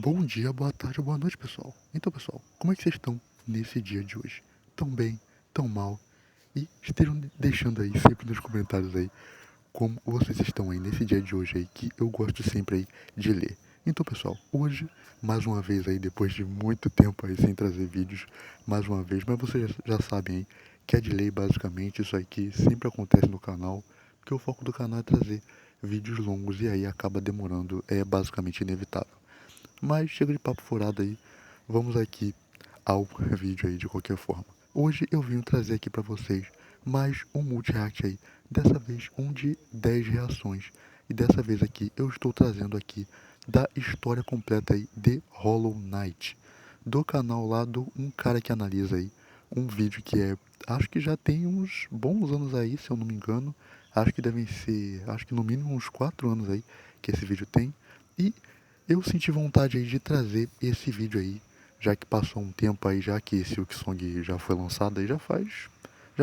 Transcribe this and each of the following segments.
Bom dia, boa tarde, boa noite, pessoal. Então, pessoal, como é que vocês estão nesse dia de hoje? Tão bem, tão mal? E estejam deixando aí sempre nos comentários aí como vocês estão aí nesse dia de hoje aí, que eu gosto sempre aí de ler. Então, pessoal, hoje, mais uma vez aí, depois de muito tempo aí sem trazer vídeos, mais uma vez, mas vocês já sabem aí que é de lei basicamente, isso aqui sempre acontece no canal, porque o foco do canal é trazer vídeos longos e aí acaba demorando, é basicamente inevitável. Mas chega de papo furado aí, vamos aqui ao vídeo aí de qualquer forma. Hoje eu vim trazer aqui pra vocês mais um multi-react aí, dessa vez um de 10 reações. E dessa vez aqui eu estou trazendo aqui da história completa aí de Hollow Knight, do canal lá do Um Cara Que Analisa aí, um vídeo que acho que já tem uns bons anos aí, se eu não me engano, acho que devem ser, acho que no mínimo uns 4 anos aí que esse vídeo tem, e eu senti vontade aí de trazer esse vídeo aí, já que passou um tempo aí, já que esse Silksong já foi lançado aí, já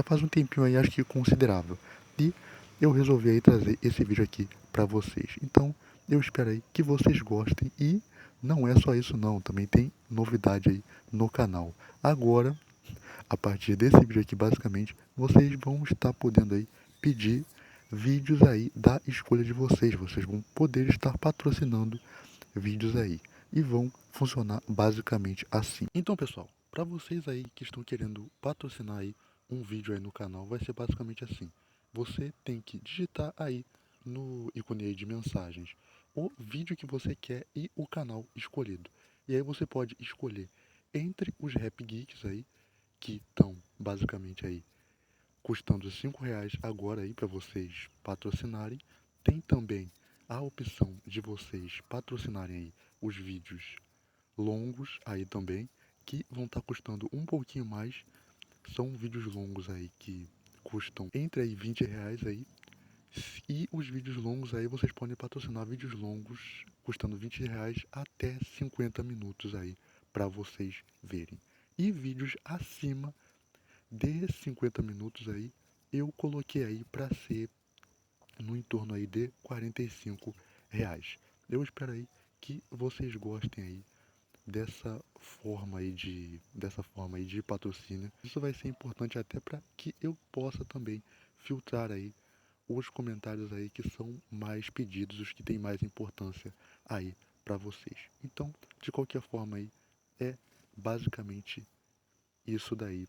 faz um tempinho aí, acho que considerável. E eu resolvi aí trazer esse vídeo aqui pra vocês. Então, eu espero aí que vocês gostem e não é só isso não, também tem novidade aí no canal. Agora, a partir desse vídeo aqui, basicamente, vocês vão estar podendo aí pedir vídeos aí da escolha de vocês. Vocês vão poder estar patrocinando vídeos aí e vão funcionar basicamente assim. Então, pessoal, para vocês aí que estão querendo patrocinar aí um vídeo aí no canal, vai ser basicamente assim. Você tem que digitar aí no ícone aí de mensagens o vídeo que você quer e o canal escolhido. E aí você pode escolher entre os Rap Geeks aí, que estão basicamente aí custando R$ 5 agora aí para vocês patrocinarem. Tem também a opção de vocês patrocinarem aí os vídeos longos aí também, que vão estar custando um pouquinho mais. São vídeos longos aí que custam entre aí R$ 20 aí. E os vídeos longos aí vocês podem patrocinar vídeos longos custando R$ 20 até 50 minutos aí para vocês verem. E vídeos acima de 50 minutos aí, eu coloquei aí para ser no entorno aí de R$ 45. Eu espero aí que vocês gostem aí dessa forma aí de patrocínio. Isso vai ser importante até para que eu possa também filtrar aí os comentários aí que são mais pedidos, os que têm mais importância aí para vocês. Então, de qualquer forma aí, é basicamente isso daí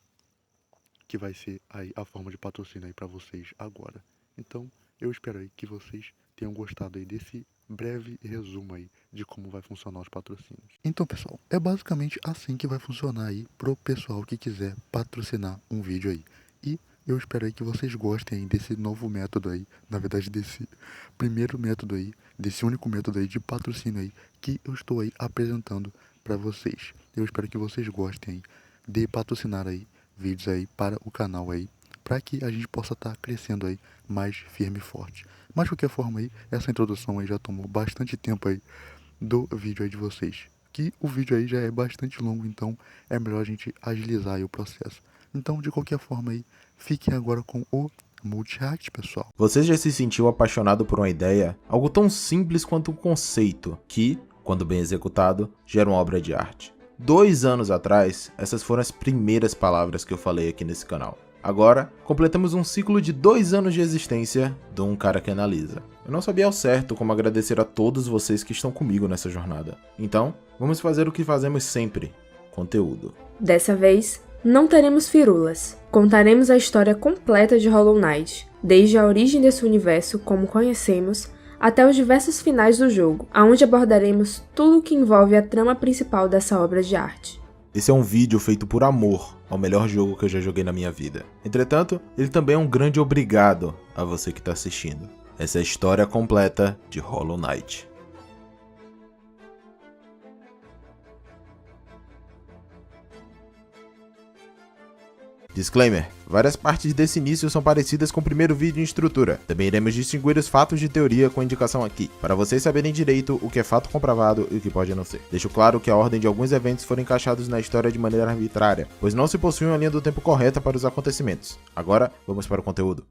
que vai ser aí a forma de patrocínio aí para vocês agora. Então, eu espero aí que vocês tenham gostado aí desse breve resumo aí de como vai funcionar os patrocínios. Então, pessoal, é basicamente assim que vai funcionar aí pro pessoal que quiser patrocinar um vídeo aí. E eu espero aí que vocês gostem aí desse novo método aí, na verdade desse primeiro método aí, desse único método aí de patrocínio aí que eu estou aí apresentando para vocês. Eu espero que vocês gostem aí de patrocinar aí vídeos aí para o canal aí, para que a gente possa estar crescendo aí mais firme e forte. Mas de qualquer forma aí, essa introdução aí já tomou bastante tempo aí do vídeo aí de vocês. Que o vídeo aí já é bastante longo, então é melhor a gente agilizar aí o processo. Então, de qualquer forma aí, fiquem agora com o Multi-React, pessoal. Você já se sentiu apaixonado por uma ideia? Algo tão simples quanto um conceito que, quando bem executado, gera uma obra de arte. 2 anos atrás, essas foram as primeiras palavras que eu falei aqui nesse canal. Agora, completamos um ciclo de 2 anos de existência do Um Cara Que Analisa. Eu não sabia ao certo como agradecer a todos vocês que estão comigo nessa jornada. Então, vamos fazer o que fazemos sempre: conteúdo. Dessa vez, não teremos firulas. Contaremos a história completa de Hollow Knight, desde a origem desse universo como conhecemos, até os diversos finais do jogo, onde abordaremos tudo o que envolve a trama principal dessa obra de arte. Esse é um vídeo feito por amor ao melhor jogo que eu já joguei na minha vida. Entretanto, ele também é um grande obrigado a você que está assistindo. Essa é a história completa de Hollow Knight. Disclaimer: várias partes desse início são parecidas com o primeiro vídeo em estrutura. Também iremos distinguir os fatos de teoria com indicação aqui, para vocês saberem direito o que é fato comprovado e o que pode não ser. Deixo claro que a ordem de alguns eventos foram encaixados na história de maneira arbitrária, pois não se possui uma linha do tempo correta para os acontecimentos. Agora, vamos para o conteúdo.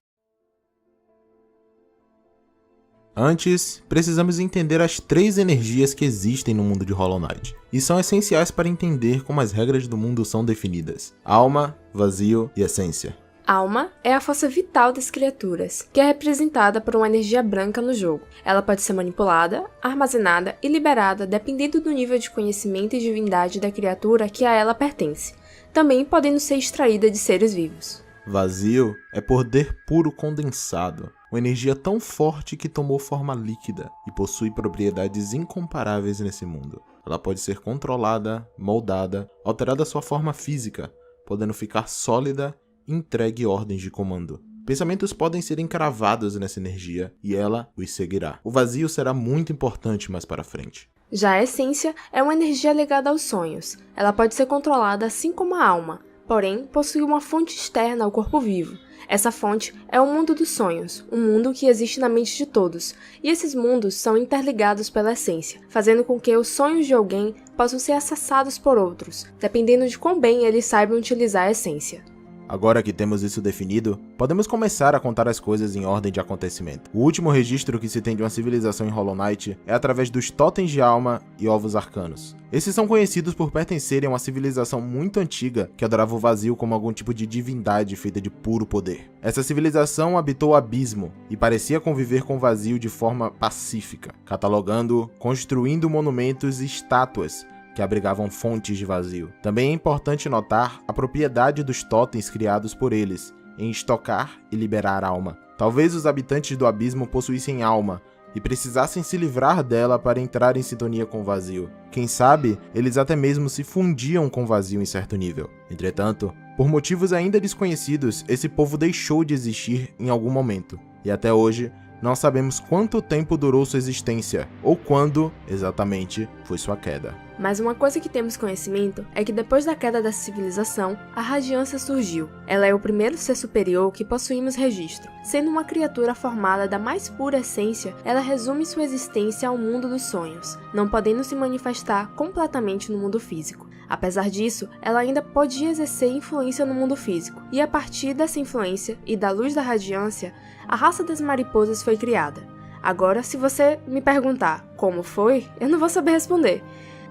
Antes, precisamos entender as 3 energias que existem no mundo de Hollow Knight, e são essenciais para entender como as regras do mundo são definidas: alma, vazio e essência. Alma é a força vital das criaturas, que é representada por uma energia branca no jogo. Ela pode ser manipulada, armazenada e liberada dependendo do nível de conhecimento e divindade da criatura que a ela pertence, também podendo ser extraída de seres vivos. Vazio é poder puro condensado, uma energia tão forte que tomou forma líquida e possui propriedades incomparáveis nesse mundo. Ela pode ser controlada, moldada, alterada sua forma física, podendo ficar sólida e entregue ordens de comando. Pensamentos podem ser encravados nessa energia e ela os seguirá. O vazio será muito importante mais para frente. Já a essência é uma energia ligada aos sonhos. Ela pode ser controlada assim como a alma, porém possui uma fonte externa ao corpo vivo. Essa fonte é o mundo dos sonhos, um mundo que existe na mente de todos, e esses mundos são interligados pela essência, fazendo com que os sonhos de alguém possam ser acessados por outros, dependendo de quão bem eles saibam utilizar a essência. Agora que temos isso definido, podemos começar a contar as coisas em ordem de acontecimento. O último registro que se tem de uma civilização em Hollow Knight é através dos totens de alma e ovos arcanos. Esses são conhecidos por pertencerem a uma civilização muito antiga que adorava o vazio como algum tipo de divindade feita de puro poder. Essa civilização habitou o abismo e parecia conviver com o vazio de forma pacífica, catalogando, construindo monumentos e estátuas que abrigavam fontes de vazio. Também é importante notar a propriedade dos totens criados por eles, em estocar e liberar alma. Talvez os habitantes do abismo possuíssem alma e precisassem se livrar dela para entrar em sintonia com o vazio. Quem sabe, eles até mesmo se fundiam com o vazio em certo nível. Entretanto, por motivos ainda desconhecidos, esse povo deixou de existir em algum momento, e até hoje não sabemos quanto tempo durou sua existência, ou quando, exatamente, foi sua queda. Mas uma coisa que temos conhecimento é que depois da queda da civilização, a Radiância surgiu. Ela é o primeiro ser superior que possuímos registro. Sendo uma criatura formada da mais pura essência, ela resume sua existência ao mundo dos sonhos, não podendo se manifestar completamente no mundo físico. Apesar disso, ela ainda podia exercer influência no mundo físico, e a partir dessa influência e da luz da radiância, a raça das mariposas foi criada. Agora, se você me perguntar como foi, eu não vou saber responder.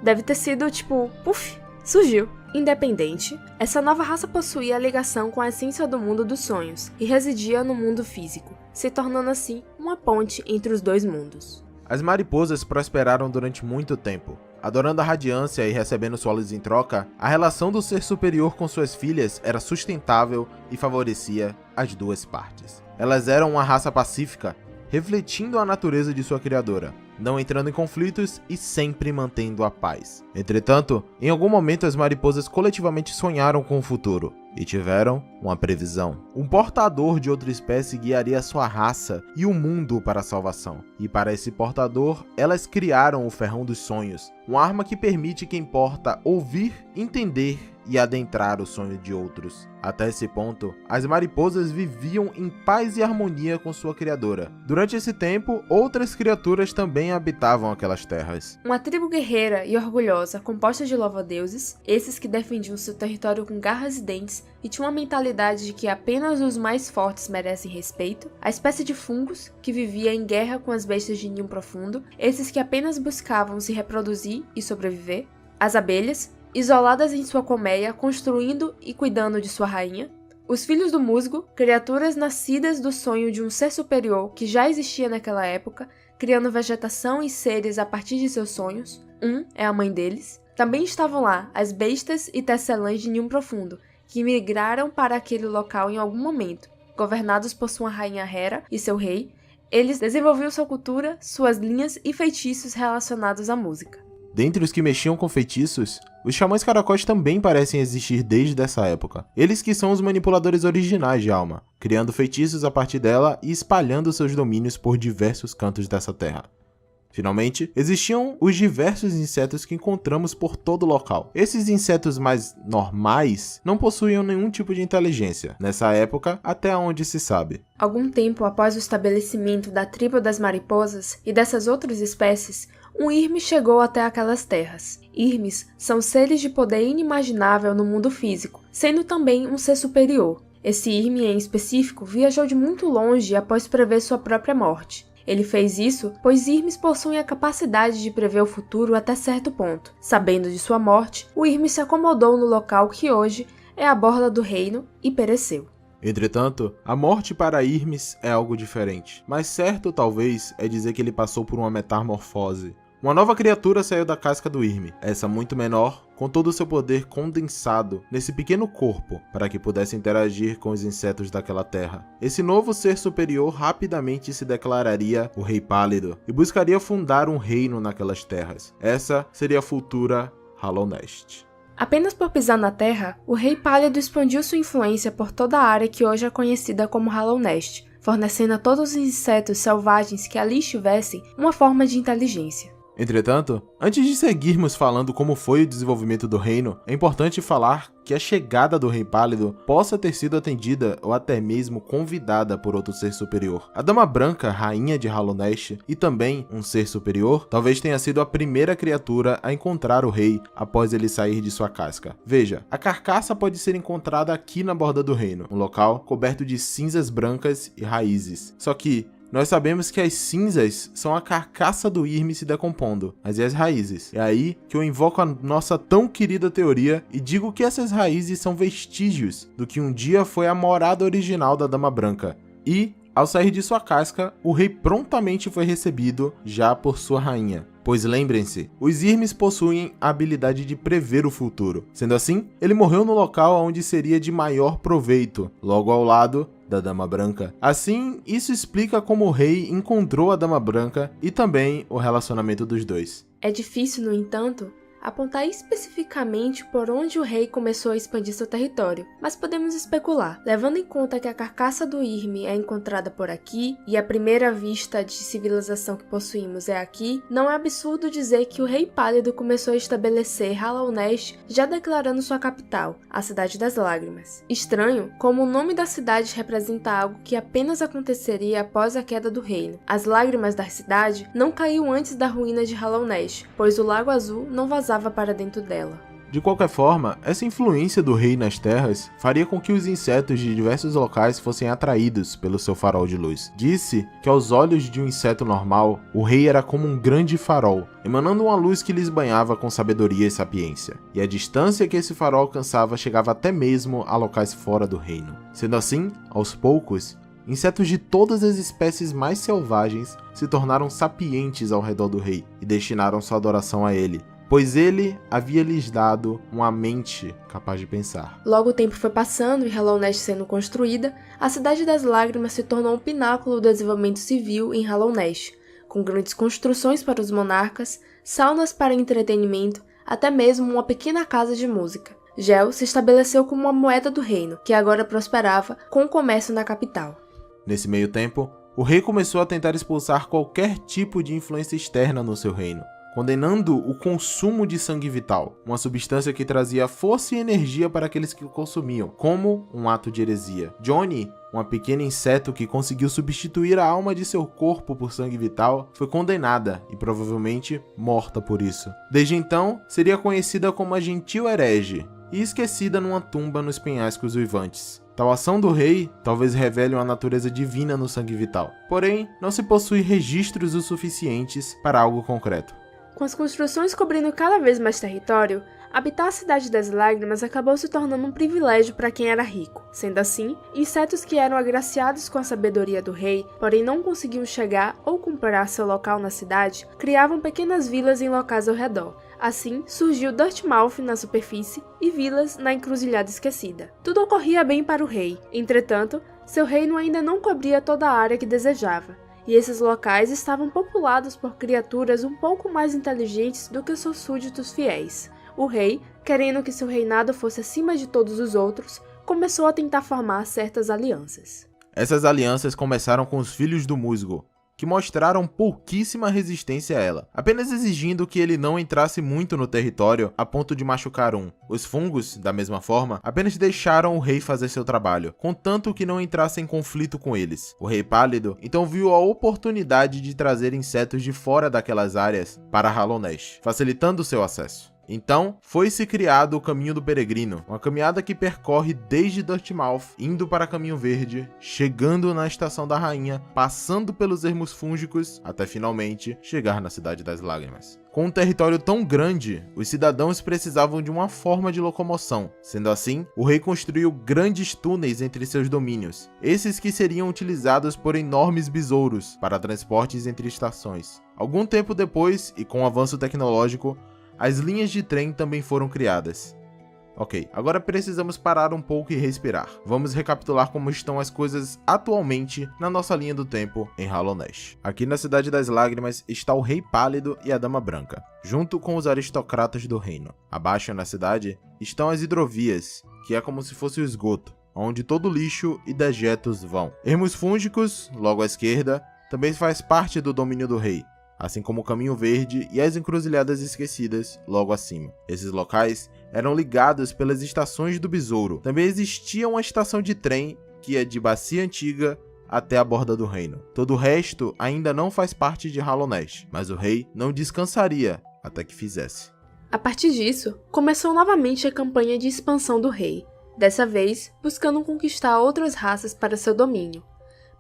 Deve ter sido tipo, puf, surgiu. Independente, essa nova raça possuía a ligação com a essência do mundo dos sonhos e residia no mundo físico, se tornando assim uma ponte entre os dois mundos. As mariposas prosperaram durante muito tempo. Adorando a radiância e recebendo sua luz em troca, a relação do ser superior com suas filhas era sustentável e favorecia as duas partes. Elas eram uma raça pacífica, refletindo a natureza de sua criadora, não entrando em conflitos e sempre mantendo a paz. Entretanto, em algum momento as mariposas coletivamente sonharam com o futuro e tiveram uma previsão. Um portador de outra espécie guiaria sua raça e o mundo para a salvação. E para esse portador, elas criaram o Ferrão dos Sonhos, uma arma que permite quem porta ouvir, entender e adentrar o sonho de outros. Até esse ponto, as mariposas viviam em paz e harmonia com sua criadora. Durante esse tempo, outras criaturas também habitavam aquelas terras. Uma tribo guerreira e orgulhosa, composta de louva-deuses, esses que defendiam seu território com garras e dentes e tinham uma mentalidade de que apenas os mais fortes merecem respeito, a espécie de fungos, que vivia em guerra com as bestas de ninho profundo, esses que apenas buscavam se reproduzir e sobreviver, as abelhas, isoladas em sua colmeia, construindo e cuidando de sua rainha, os filhos do musgo, criaturas nascidas do sonho de um ser superior que já existia naquela época, criando vegetação e seres a partir de seus sonhos, é a mãe deles. Também estavam lá as bestas e tecelãs de ninho profundo, que migraram para aquele local em algum momento. Governados por sua rainha Hera e seu rei, eles desenvolviam sua cultura, suas linhas e feitiços relacionados à música. Dentre os que mexiam com feitiços, os xamãs caracóis também parecem existir desde essa época. Eles que são os manipuladores originais de alma, criando feitiços a partir dela e espalhando seus domínios por diversos cantos dessa terra. Finalmente, existiam os diversos insetos que encontramos por todo o local. Esses insetos mais normais não possuíam nenhum tipo de inteligência, nessa época até onde se sabe. Algum tempo após o estabelecimento da tribo das mariposas e dessas outras espécies, um Irme chegou até aquelas terras. Irmes são seres de poder inimaginável no mundo físico, sendo também um ser superior. Esse Irme em específico viajou de muito longe após prever sua própria morte. Ele fez isso pois Irmes possui a capacidade de prever o futuro até certo ponto. Sabendo de sua morte, o Irmes se acomodou no local que hoje é a borda do reino e pereceu. Entretanto, a morte para Irmes é algo diferente. Mais certo, talvez, é dizer que ele passou por uma metamorfose. Uma nova criatura saiu da casca do Irme, essa muito menor, com todo o seu poder condensado nesse pequeno corpo, para que pudesse interagir com os insetos daquela terra. Esse novo ser superior rapidamente se declararia o Rei Pálido e buscaria fundar um reino naquelas terras. Essa seria a futura Hallownest. Apenas por pisar na Terra, o Rei Pálido expandiu sua influência por toda a área que hoje é conhecida como Hallownest, fornecendo a todos os insetos selvagens que ali estivessem uma forma de inteligência. Entretanto, antes de seguirmos falando como foi o desenvolvimento do reino, é importante falar que a chegada do Rei Pálido possa ter sido atendida ou até mesmo convidada por outro ser superior. A Dama Branca, rainha de Hallownest, e também um ser superior, talvez tenha sido a primeira criatura a encontrar o rei após ele sair de sua casca. Veja, a carcaça pode ser encontrada aqui na borda do reino, um local coberto de cinzas brancas e raízes. Só que nós sabemos que as cinzas são a carcaça do Irme se decompondo, mas e as raízes? É aí que eu invoco a nossa tão querida teoria e digo que essas raízes são vestígios do que um dia foi a morada original da Dama Branca. E, ao sair de sua casca, o rei prontamente foi recebido já por sua rainha. Pois lembrem-se, os Irmes possuem a habilidade de prever o futuro. Sendo assim, ele morreu no local onde seria de maior proveito, logo ao lado da Dama Branca. Assim, isso explica como o rei encontrou a Dama Branca e também o relacionamento dos dois. É difícil, no entanto, apontar especificamente por onde o rei começou a expandir seu território, mas podemos especular. Levando em conta que a carcaça do Irme é encontrada por aqui e a primeira vista de civilização que possuímos é aqui, não é absurdo dizer que o Rei Pálido começou a estabelecer Hallownest já declarando sua capital, a Cidade das Lágrimas. Estranho como o nome da cidade representa algo que apenas aconteceria após a queda do reino. As lágrimas da cidade não caíam antes da ruína de Hallownest, pois o Lago Azul não vazava para dentro dela. De qualquer forma, essa influência do rei nas terras faria com que os insetos de diversos locais fossem atraídos pelo seu farol de luz. Disse que aos olhos de um inseto normal, o rei era como um grande farol, emanando uma luz que lhes banhava com sabedoria e sapiência. E a distância que esse farol alcançava chegava até mesmo a locais fora do reino. Sendo assim, aos poucos, insetos de todas as espécies mais selvagens se tornaram sapientes ao redor do rei e destinaram sua adoração a ele, pois ele havia lhes dado uma mente capaz de pensar. Logo o tempo foi passando e Hallownest sendo construída, a Cidade das Lágrimas se tornou um pináculo do desenvolvimento civil em Hallownest, com grandes construções para os monarcas, saunas para entretenimento, até mesmo uma pequena casa de música. Gel se estabeleceu como uma moeda do reino, que agora prosperava com o comércio na capital. Nesse meio tempo, o rei começou a tentar expulsar qualquer tipo de influência externa no seu reino, condenando o consumo de sangue vital, uma substância que trazia força e energia para aqueles que o consumiam, como um ato de heresia. Johnny, uma pequena inseto que conseguiu substituir a alma de seu corpo por sangue vital, foi condenada e provavelmente morta por isso. Desde então, seria conhecida como a Gentil Herege e esquecida numa tumba nos penhascos uivantes. Tal ação do rei talvez revele uma natureza divina no sangue vital, porém, não se possui registros o suficientes para algo concreto. Com as construções cobrindo cada vez mais território, habitar a Cidade das Lágrimas acabou se tornando um privilégio para quem era rico. Sendo assim, insetos que eram agraciados com a sabedoria do rei, porém não conseguiam chegar ou comprar seu local na cidade, criavam pequenas vilas em locais ao redor. Assim, surgiu Dirtmouth na superfície e vilas na Encruzilhada Esquecida. Tudo ocorria bem para o rei, entretanto, seu reino ainda não cobria toda a área que desejava. E esses locais estavam populados por criaturas um pouco mais inteligentes do que seus súditos fiéis. O rei, querendo que seu reinado fosse acima de todos os outros, começou a tentar formar certas alianças. Essas alianças começaram com os Filhos do Musgo, que mostraram pouquíssima resistência a ela, apenas exigindo que ele não entrasse muito no território a ponto de machucar um. Os fungos, da mesma forma, apenas deixaram o rei fazer seu trabalho, contanto que não entrasse em conflito com eles. O Rei Pálido então viu a oportunidade de trazer insetos de fora daquelas áreas para Hallownest, facilitando seu acesso. Então, foi-se criado o Caminho do Peregrino, uma caminhada que percorre desde Dirtmouth, indo para Caminho Verde, chegando na Estação da Rainha, passando pelos ermos fúngicos, até finalmente chegar na Cidade das Lágrimas. Com um território tão grande, os cidadãos precisavam de uma forma de locomoção. Sendo assim, o rei construiu grandes túneis entre seus domínios, esses que seriam utilizados por enormes besouros para transportes entre estações. Algum tempo depois, e com o avanço tecnológico, as linhas de trem também foram criadas. Ok, agora precisamos parar um pouco e respirar. Vamos recapitular como estão as coisas atualmente na nossa linha do tempo em Hallownest. Aqui na Cidade das Lágrimas está o Rei Pálido e a Dama Branca, junto com os aristocratas do reino. Abaixo na cidade estão as hidrovias, que é como se fosse o esgoto, onde todo lixo e dejetos vão. Ermos fúngicos, logo à esquerda, também faz parte do domínio do rei, assim como o Caminho Verde e as Encruzilhadas Esquecidas, logo acima. Esses locais eram ligados pelas estações do Besouro. Também existia uma estação de trem que ia de Bacia Antiga até a borda do reino. Todo o resto ainda não faz parte de Hallownest, mas o rei não descansaria até que fizesse. A partir disso, começou novamente a campanha de expansão do rei, dessa vez buscando conquistar outras raças para seu domínio.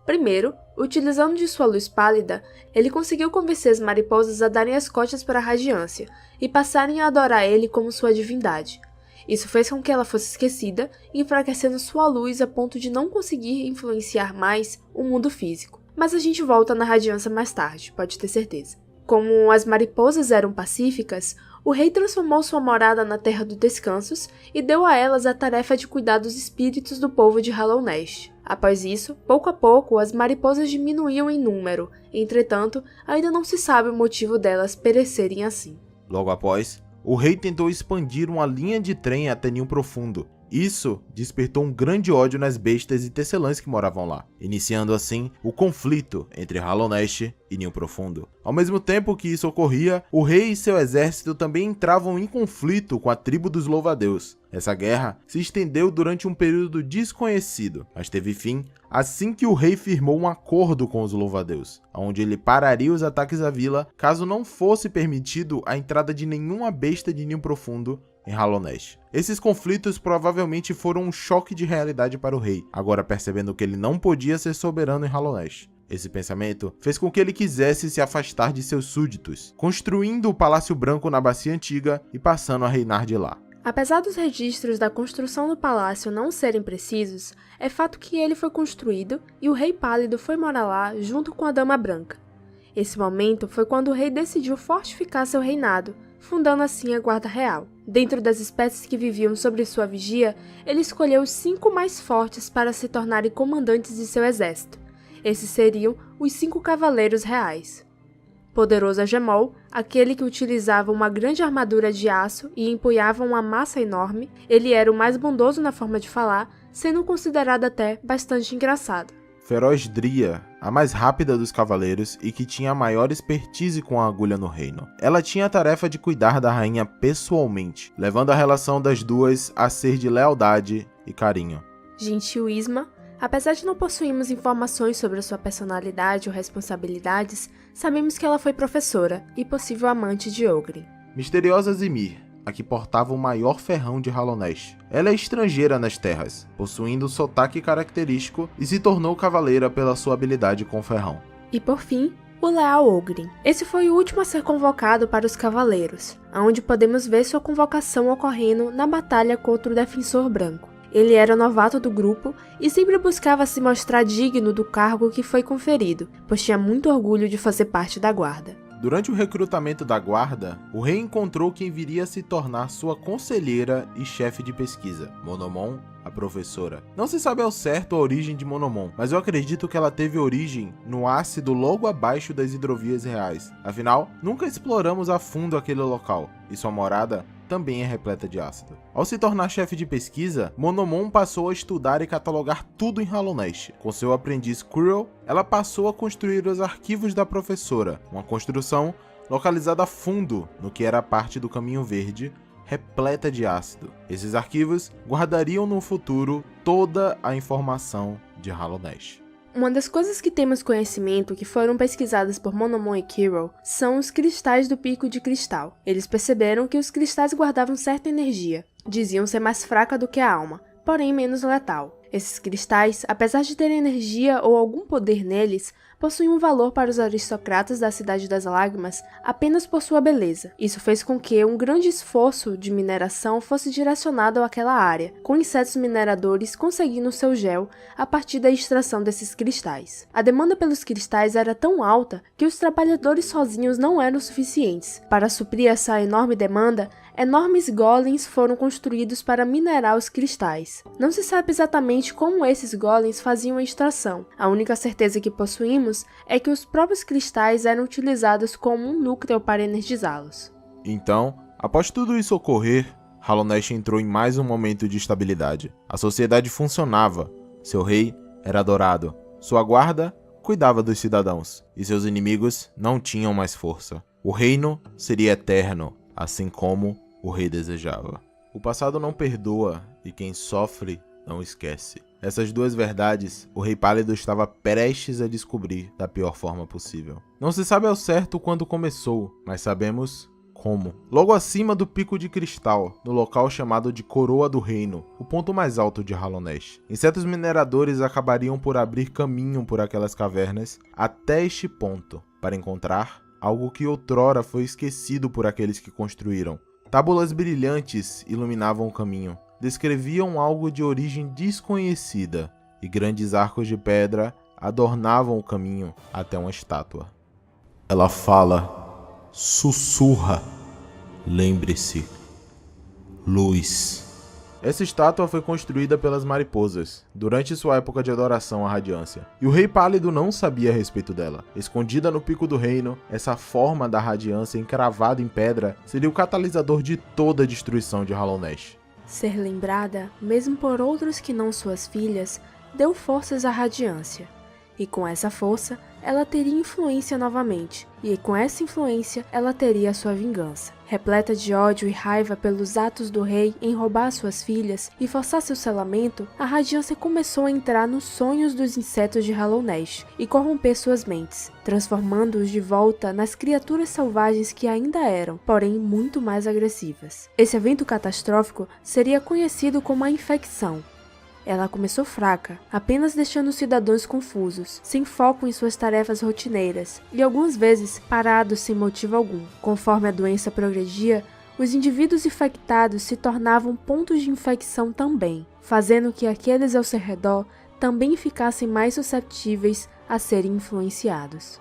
Primeiro, utilizando de sua luz pálida, ele conseguiu convencer as mariposas a darem as costas para a Radiância e passarem a adorar ele como sua divindade. Isso fez com que ela fosse esquecida, enfraquecendo sua luz a ponto de não conseguir influenciar mais o mundo físico. Mas a gente volta na Radiância mais tarde, pode ter certeza. Como as mariposas eram pacíficas, o rei transformou sua morada na Terra dos Descansos e deu a elas a tarefa de cuidar dos espíritos do povo de Hallownest. Após isso, pouco a pouco, as mariposas diminuíam em número, entretanto, ainda não se sabe o motivo delas perecerem assim. Logo após, o rei tentou expandir uma linha de trem até Ninho Profundo. Isso despertou um grande ódio nas bestas e tecelãs que moravam lá, iniciando assim o conflito entre Hallownest e Ninho Profundo. Ao mesmo tempo que isso ocorria, o rei e seu exército também entravam em conflito com a tribo dos Louva-a-Deus. Essa guerra se estendeu durante um período desconhecido, mas teve fim assim que o rei firmou um acordo com os Louva-a-Deus, onde ele pararia os ataques à vila caso não fosse permitido a entrada de nenhuma besta de Ninho Profundo em Hallownest. Esses conflitos provavelmente foram um choque de realidade para o rei, agora percebendo que ele não podia ser soberano em Hallownest. Esse pensamento fez com que ele quisesse se afastar de seus súditos, construindo o Palácio Branco na Bacia Antiga e passando a reinar de lá. Apesar dos registros da construção do palácio não serem precisos, é fato que ele foi construído e o Rei Pálido foi morar lá junto com a Dama Branca. Esse momento foi quando o rei decidiu fortificar seu reinado, fundando assim a Guarda Real. Dentro das espécies que viviam sob sua vigia, ele escolheu os 5 mais fortes para se tornarem comandantes de seu exército. Esses seriam os 5 Cavaleiros Reais. Poderoso Agemol, aquele que utilizava uma grande armadura de aço e empunhava uma massa enorme, ele era o mais bondoso na forma de falar, sendo considerado até bastante engraçado. Feroz Dria, a mais rápida dos cavaleiros e que tinha a maior expertise com a agulha no reino. Ela tinha a tarefa de cuidar da rainha pessoalmente, levando a relação das duas a ser de lealdade e carinho. Gentil Isma, apesar de não possuirmos informações sobre sua personalidade ou responsabilidades, sabemos que ela foi professora e possível amante de Ogre. Misteriosa Zimir, a que portava o maior ferrão de Hallownest. Ela é estrangeira nas terras, possuindo um sotaque característico e se tornou cavaleira pela sua habilidade com o ferrão. E por fim, o leal Ogre. Esse foi o último a ser convocado para os cavaleiros, onde podemos ver sua convocação ocorrendo na batalha contra o Defensor Branco. Ele era novato do grupo e sempre buscava se mostrar digno do cargo que foi conferido, pois tinha muito orgulho de fazer parte da guarda. Durante o recrutamento da guarda, o rei encontrou quem viria a se tornar sua conselheira e chefe de pesquisa, Monomon, a professora. Não se sabe ao certo a origem de Monomon, mas eu acredito que ela teve origem no ácido logo abaixo das hidrovias reais. Afinal, nunca exploramos a fundo aquele local, e sua morada também é repleta de ácido. Ao se tornar chefe de pesquisa, Monomon passou a estudar e catalogar tudo em Hallownest. Com seu aprendiz Quirrell, ela passou a construir os arquivos da professora, uma construção localizada a fundo no que era parte do Caminho Verde, repleta de ácido. Esses arquivos guardariam no futuro toda a informação de Hallownest. Uma das coisas que temos conhecimento que foram pesquisadas por Monomon e Kirill são os cristais do pico de cristal. Eles perceberam que os cristais guardavam certa energia. Diziam ser mais fraca do que a alma, porém menos letal. Esses cristais, apesar de terem energia ou algum poder neles, possuem um valor para os aristocratas da Cidade das Lágrimas apenas por sua beleza. Isso fez com que um grande esforço de mineração fosse direcionado àquela área, com insetos mineradores conseguindo seu gel a partir da extração desses cristais. A demanda pelos cristais era tão alta que os trabalhadores sozinhos não eram suficientes. Para suprir essa enorme demanda, enormes golems foram construídos para minerar os cristais. Não se sabe exatamente como esses golems faziam a extração. A única certeza que possuímos é que os próprios cristais eram utilizados como um núcleo para energizá-los. Então, após tudo isso ocorrer, Hallownest entrou em mais um momento de estabilidade. A sociedade funcionava, seu rei era adorado, sua guarda cuidava dos cidadãos, e seus inimigos não tinham mais força. O reino seria eterno, assim como o rei desejava. O passado não perdoa e quem sofre não esquece. Essas duas verdades, o Rei Pálido estava prestes a descobrir da pior forma possível. Não se sabe ao certo quando começou, mas sabemos como. Logo acima do Pico de Cristal, no local chamado de Coroa do Reino, o ponto mais alto de Hallownest, insetos mineradores acabariam por abrir caminho por aquelas cavernas até este ponto, para encontrar algo que outrora foi esquecido por aqueles que construíram. Tábulas brilhantes iluminavam o caminho, descreviam algo de origem desconhecida, e grandes arcos de pedra adornavam o caminho até uma estátua. Ela fala, sussurra, lembre-se, luz. Essa estátua foi construída pelas mariposas, durante sua época de adoração à radiância, e o Rei Pálido não sabia a respeito dela. Escondida no pico do reino, essa forma da radiância encravada em pedra seria o catalisador de toda a destruição de Hallownest. Ser lembrada, mesmo por outros que não suas filhas, deu forças à radiância. E com essa força, ela teria influência novamente, e com essa influência, ela teria a sua vingança. Repleta de ódio e raiva pelos atos do rei em roubar suas filhas e forçar seu selamento, a radiância começou a entrar nos sonhos dos insetos de Hallownest e corromper suas mentes, transformando-os de volta nas criaturas selvagens que ainda eram, porém muito mais agressivas. Esse evento catastrófico seria conhecido como a infecção. Ela começou fraca, apenas deixando os cidadãos confusos, sem foco em suas tarefas rotineiras, e algumas vezes parados sem motivo algum. Conforme a doença progredia, os indivíduos infectados se tornavam pontos de infecção também, fazendo que aqueles ao seu redor também ficassem mais susceptíveis a serem influenciados.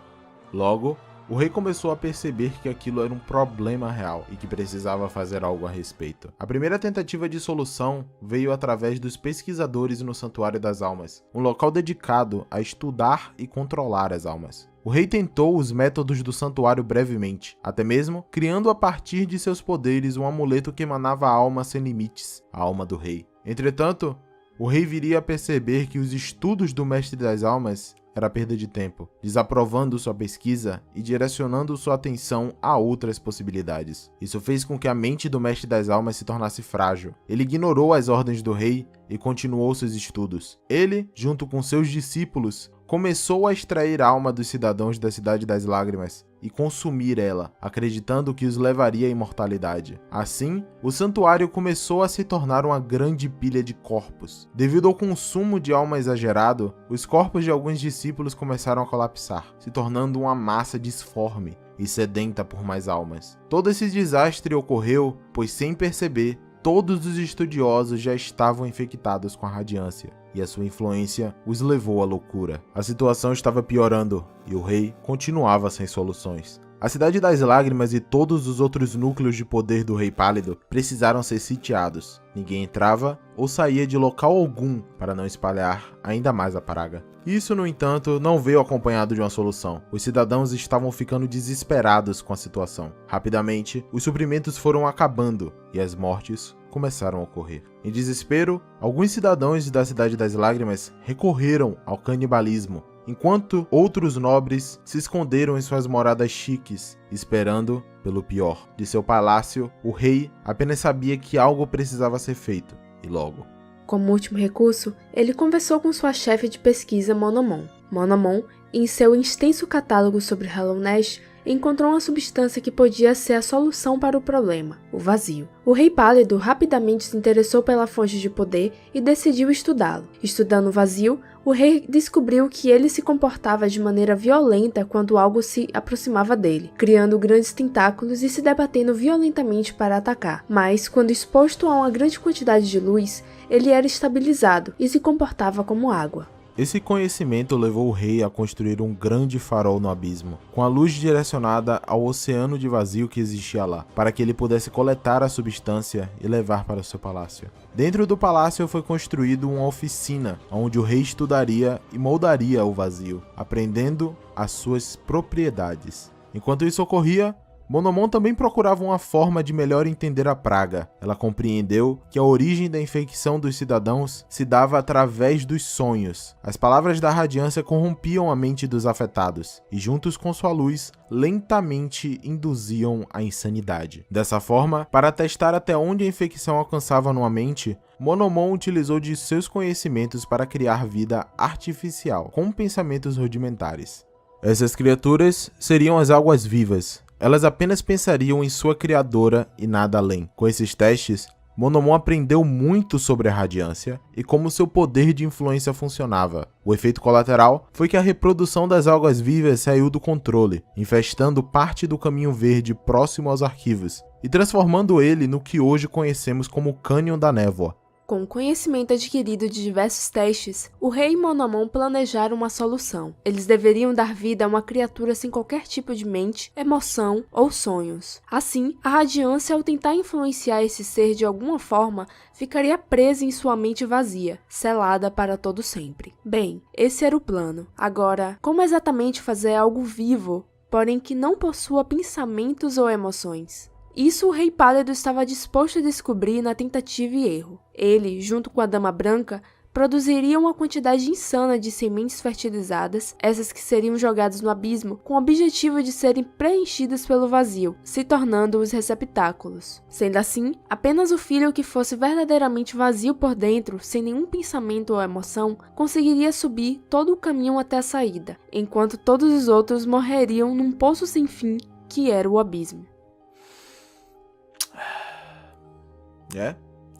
Logo, o rei começou a perceber que aquilo era um problema real e que precisava fazer algo a respeito. A primeira tentativa de solução veio através dos pesquisadores no Santuário das Almas, um local dedicado a estudar e controlar as almas. O rei tentou os métodos do santuário brevemente, até mesmo criando a partir de seus poderes um amuleto que emanava a alma sem limites, a alma do rei. Entretanto, o rei viria a perceber que os estudos do Mestre das Almas era perda de tempo, desaprovando sua pesquisa e direcionando sua atenção a outras possibilidades. Isso fez com que a mente do Mestre das Almas se tornasse frágil. Ele ignorou as ordens do rei e continuou seus estudos. Ele, junto com seus discípulos, começou a extrair a alma dos cidadãos da Cidade das Lágrimas e consumir ela, acreditando que os levaria à imortalidade. Assim, o santuário começou a se tornar uma grande pilha de corpos. Devido ao consumo de alma exagerado, os corpos de alguns discípulos começaram a colapsar, se tornando uma massa disforme e sedenta por mais almas. Todo esse desastre ocorreu, pois sem perceber, todos os estudiosos já estavam infectados com a radiância, e a sua influência os levou à loucura. A situação estava piorando, e o rei continuava sem soluções. A Cidade das Lágrimas e todos os outros núcleos de poder do Rei Pálido precisaram ser sitiados. Ninguém entrava ou saía de local algum para não espalhar ainda mais a praga. Isso, no entanto, não veio acompanhado de uma solução. Os cidadãos estavam ficando desesperados com a situação. Rapidamente, os suprimentos foram acabando e as mortes começaram a ocorrer. Em desespero, alguns cidadãos da Cidade das Lágrimas recorreram ao canibalismo, enquanto outros nobres se esconderam em suas moradas chiques, esperando pelo pior. De seu palácio, o rei apenas sabia que algo precisava ser feito, e logo. Como último recurso, ele conversou com sua chefe de pesquisa Monomon. Monomon, em seu extenso catálogo sobre Hollow Knight, encontrou uma substância que podia ser a solução para o problema, o vazio. O Rei Pálido rapidamente se interessou pela fonte de poder e decidiu estudá-lo. Estudando o vazio, o rei descobriu que ele se comportava de maneira violenta quando algo se aproximava dele, criando grandes tentáculos e se debatendo violentamente para atacar. Mas, quando exposto a uma grande quantidade de luz, ele era estabilizado e se comportava como água. Esse conhecimento levou o rei a construir um grande farol no abismo, com a luz direcionada ao oceano de vazio que existia lá, para que ele pudesse coletar a substância e levar para o seu palácio. Dentro do palácio foi construído uma oficina, onde o rei estudaria e moldaria o vazio, aprendendo as suas propriedades. Enquanto isso ocorria, Monomon também procurava uma forma de melhor entender a praga. Ela compreendeu que a origem da infecção dos cidadãos se dava através dos sonhos. As palavras da radiância corrompiam a mente dos afetados e, juntos com sua luz, lentamente induziam a insanidade. Dessa forma, para testar até onde a infecção alcançava numa mente, Monomon utilizou de seus conhecimentos para criar vida artificial, com pensamentos rudimentares. Essas criaturas seriam as águas vivas. Elas apenas pensariam em sua criadora e nada além. Com esses testes, Monomon aprendeu muito sobre a radiância e como seu poder de influência funcionava. O efeito colateral foi que a reprodução das algas vivas saiu do controle, infestando parte do caminho verde próximo aos arquivos e transformando ele no que hoje conhecemos como Cânion da Névoa. Com o conhecimento adquirido de diversos testes, o rei e Monomon planejaram uma solução. Eles deveriam dar vida a uma criatura sem qualquer tipo de mente, emoção ou sonhos. Assim, a radiância, ao tentar influenciar esse ser de alguma forma, ficaria presa em sua mente vazia, selada para todo sempre. Bem, esse era o plano. Agora, como exatamente fazer algo vivo, porém que não possua pensamentos ou emoções? Isso o Rei Pálido estava disposto a descobrir na tentativa e erro. Ele, junto com a Dama Branca, produziria uma quantidade insana de sementes fertilizadas, essas que seriam jogadas no abismo, com o objetivo de serem preenchidas pelo vazio, se tornando os receptáculos. Sendo assim, apenas o filho que fosse verdadeiramente vazio por dentro, sem nenhum pensamento ou emoção, conseguiria subir todo o caminho até a saída, enquanto todos os outros morreriam num poço sem fim, que era o abismo.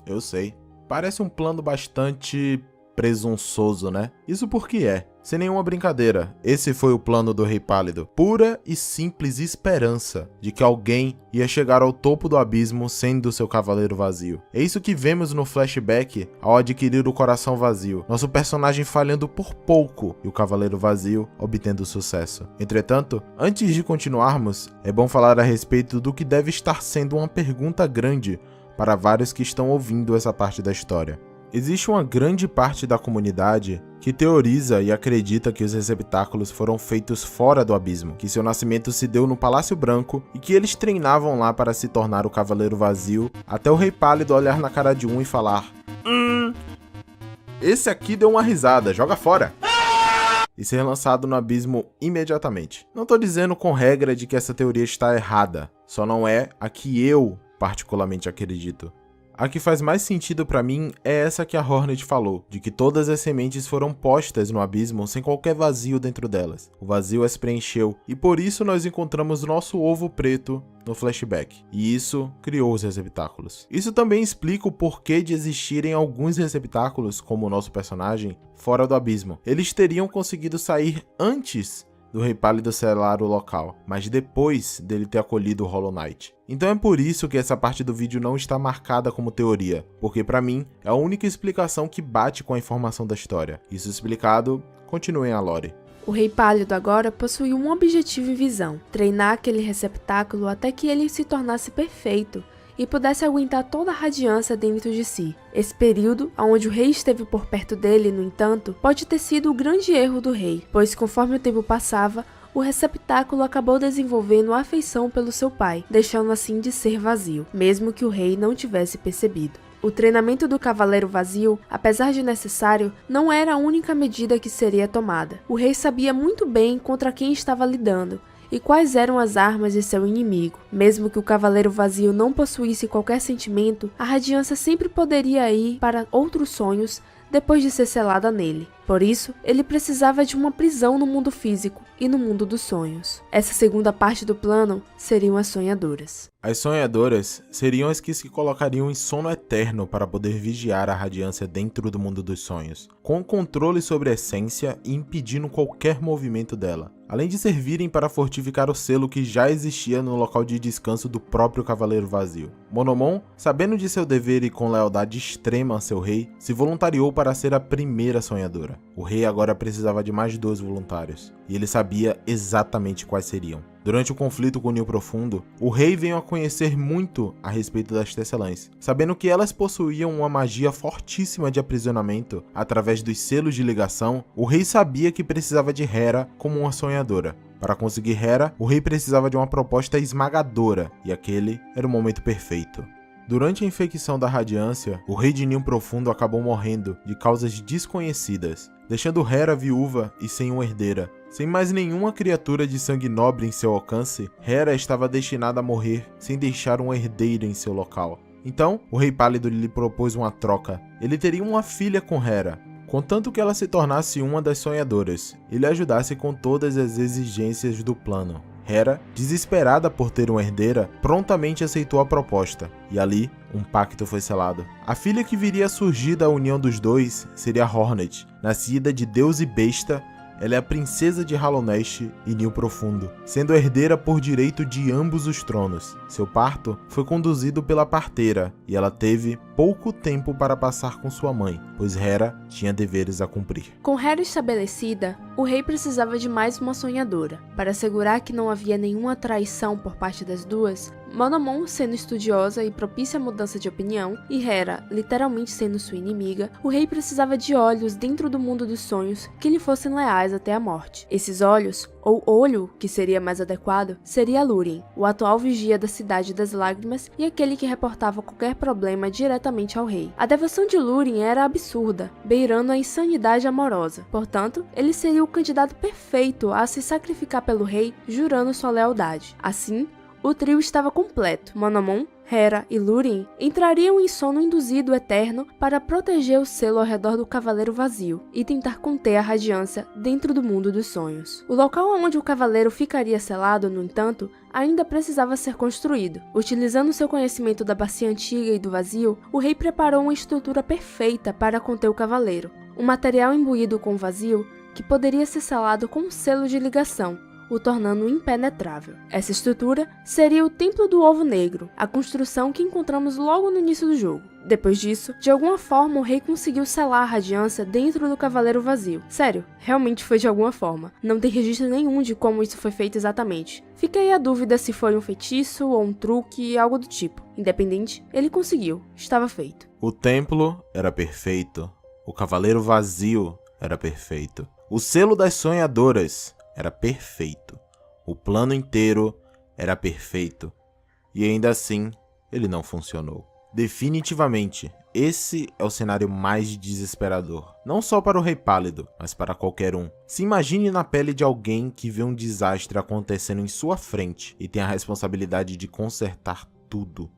Eu sei. Parece um plano bastante presunçoso, né? Isso porque é. Sem nenhuma brincadeira, esse foi o plano do Rei Pálido. Pura e simples esperança de que alguém ia chegar ao topo do abismo sendo seu cavaleiro vazio. É isso que vemos no flashback ao adquirir o coração vazio. Nosso personagem falhando por pouco e o cavaleiro vazio obtendo sucesso. Entretanto, antes de continuarmos, é bom falar a respeito do que deve estar sendo uma pergunta grande para vários que estão ouvindo essa parte da história. Existe uma grande parte da comunidade que teoriza e acredita que os receptáculos foram feitos fora do abismo, que seu nascimento se deu no Palácio Branco e que eles treinavam lá para se tornar o Cavaleiro Vazio, até o Rei Pálido olhar na cara de um e falar: esse aqui deu uma risada, joga fora! E ser lançado no abismo imediatamente. Não tô dizendo com regra de que essa teoria está errada, só não é a que eu particularmente acredito. A que faz mais sentido pra mim é essa que a Hornet falou, de que todas as sementes foram postas no abismo sem qualquer vazio dentro delas. O vazio as preencheu, e por isso nós encontramos nosso ovo preto no flashback. E isso criou os receptáculos. Isso também explica o porquê de existirem alguns receptáculos, como o nosso personagem, fora do abismo. Eles teriam conseguido sair antes do Rei Pálido selar o local, mas depois dele ter acolhido o Hollow Knight. Então é por isso que essa parte do vídeo não está marcada como teoria, porque pra mim é a única explicação que bate com a informação da história. Isso explicado, continuem a lore. O Rei Pálido agora possuía um objetivo em visão: treinar aquele receptáculo até que ele se tornasse perfeito e pudesse aguentar toda a radiância dentro de si. Esse período, onde o rei esteve por perto dele, no entanto, pode ter sido o grande erro do rei, pois conforme o tempo passava, o receptáculo acabou desenvolvendo afeição pelo seu pai, deixando assim de ser vazio, mesmo que o rei não tivesse percebido. O treinamento do Cavaleiro Vazio, apesar de necessário, não era a única medida que seria tomada. O rei sabia muito bem contra quem estava lidando, e quais eram as armas de seu inimigo. Mesmo que o Cavaleiro Vazio não possuísse qualquer sentimento, a radiância sempre poderia ir para outros sonhos, depois de ser selada nele. Por isso, ele precisava de uma prisão no mundo físico e no mundo dos sonhos. Essa segunda parte do plano seriam as sonhadoras. As sonhadoras seriam as que se colocariam em sono eterno para poder vigiar a radiância dentro do mundo dos sonhos, com controle sobre a essência e impedindo qualquer movimento dela, além de servirem para fortificar o selo que já existia no local de descanso do próprio Cavaleiro Vazio. Monomon, sabendo de seu dever e com lealdade extrema a seu rei, se voluntariou para ser a primeira sonhadora. O rei agora precisava de mais 2 voluntários, e ele sabia exatamente quais seriam. Durante o conflito com o Nil Profundo, o rei veio a conhecer muito a respeito das Tecelãs, sabendo que elas possuíam uma magia fortíssima de aprisionamento através dos selos de ligação. O rei sabia que precisava de Hera como uma sonhadora. Para conseguir Hera, o rei precisava de uma proposta esmagadora, e aquele era o momento perfeito. Durante a infecção da radiância, o rei de Nil Profundo acabou morrendo de causas desconhecidas, deixando Hera viúva e sem uma herdeira. Sem mais nenhuma criatura de sangue nobre em seu alcance, Hera estava destinada a morrer sem deixar um herdeiro em seu local. Então, o Rei Pálido lhe propôs uma troca. Ele teria uma filha com Hera, contanto que ela se tornasse uma das sonhadoras e lhe ajudasse com todas as exigências do plano. Hera, desesperada por ter uma herdeira, prontamente aceitou a proposta, e ali um pacto foi selado. A filha que viria a surgir da união dos dois seria Hornet, nascida de Deus e Besta. Ela é a princesa de Hallownest e Nil Profundo, sendo herdeira por direito de ambos os tronos. Seu parto foi conduzido pela parteira, e ela teve pouco tempo para passar com sua mãe, pois Hera tinha deveres a cumprir. Com Hera estabelecida, o rei precisava de mais uma sonhadora. Para assegurar que não havia nenhuma traição por parte das duas, Monomon sendo estudiosa e propícia à mudança de opinião, e Hera literalmente sendo sua inimiga, o rei precisava de olhos dentro do mundo dos sonhos que lhe fossem leais até a morte. Esses olhos, ou olho, que seria mais adequado, seria Lúrien, o atual vigia da Cidade das Lágrimas e aquele que reportava qualquer problema diretamente ao rei. A devoção de Lúrien era absurda, beirando a insanidade amorosa. Portanto, ele seria o candidato perfeito a se sacrificar pelo rei, jurando sua lealdade. Assim, o trio estava completo. Monomon, Hera e Lúrien entrariam em sono induzido eterno para proteger o selo ao redor do Cavaleiro Vazio e tentar conter a radiância dentro do mundo dos sonhos. O local onde o Cavaleiro ficaria selado, no entanto, ainda precisava ser construído. Utilizando seu conhecimento da bacia antiga e do vazio, o rei preparou uma estrutura perfeita para conter o Cavaleiro. Um material imbuído com vazio que poderia ser selado com um selo de ligação, o tornando impenetrável. Essa estrutura seria o Templo do Ovo Negro, a construção que encontramos logo no início do jogo. Depois disso, de alguma forma o rei conseguiu selar a radiância dentro do Cavaleiro Vazio. Sério, realmente foi de alguma forma. Não tem registro nenhum de como isso foi feito exatamente. Fica aí a dúvida se foi um feitiço ou um truque, algo do tipo. Independente, ele conseguiu. Estava feito. O templo era perfeito. O Cavaleiro Vazio era perfeito. O selo das sonhadoras era perfeito. O plano inteiro era perfeito. E ainda assim, ele não funcionou. Definitivamente, esse é o cenário mais desesperador. Não só para o Rei Pálido, mas para qualquer um. Se imagine na pele de alguém que vê um desastre acontecendo em sua frente e tem a responsabilidade de consertar tudo.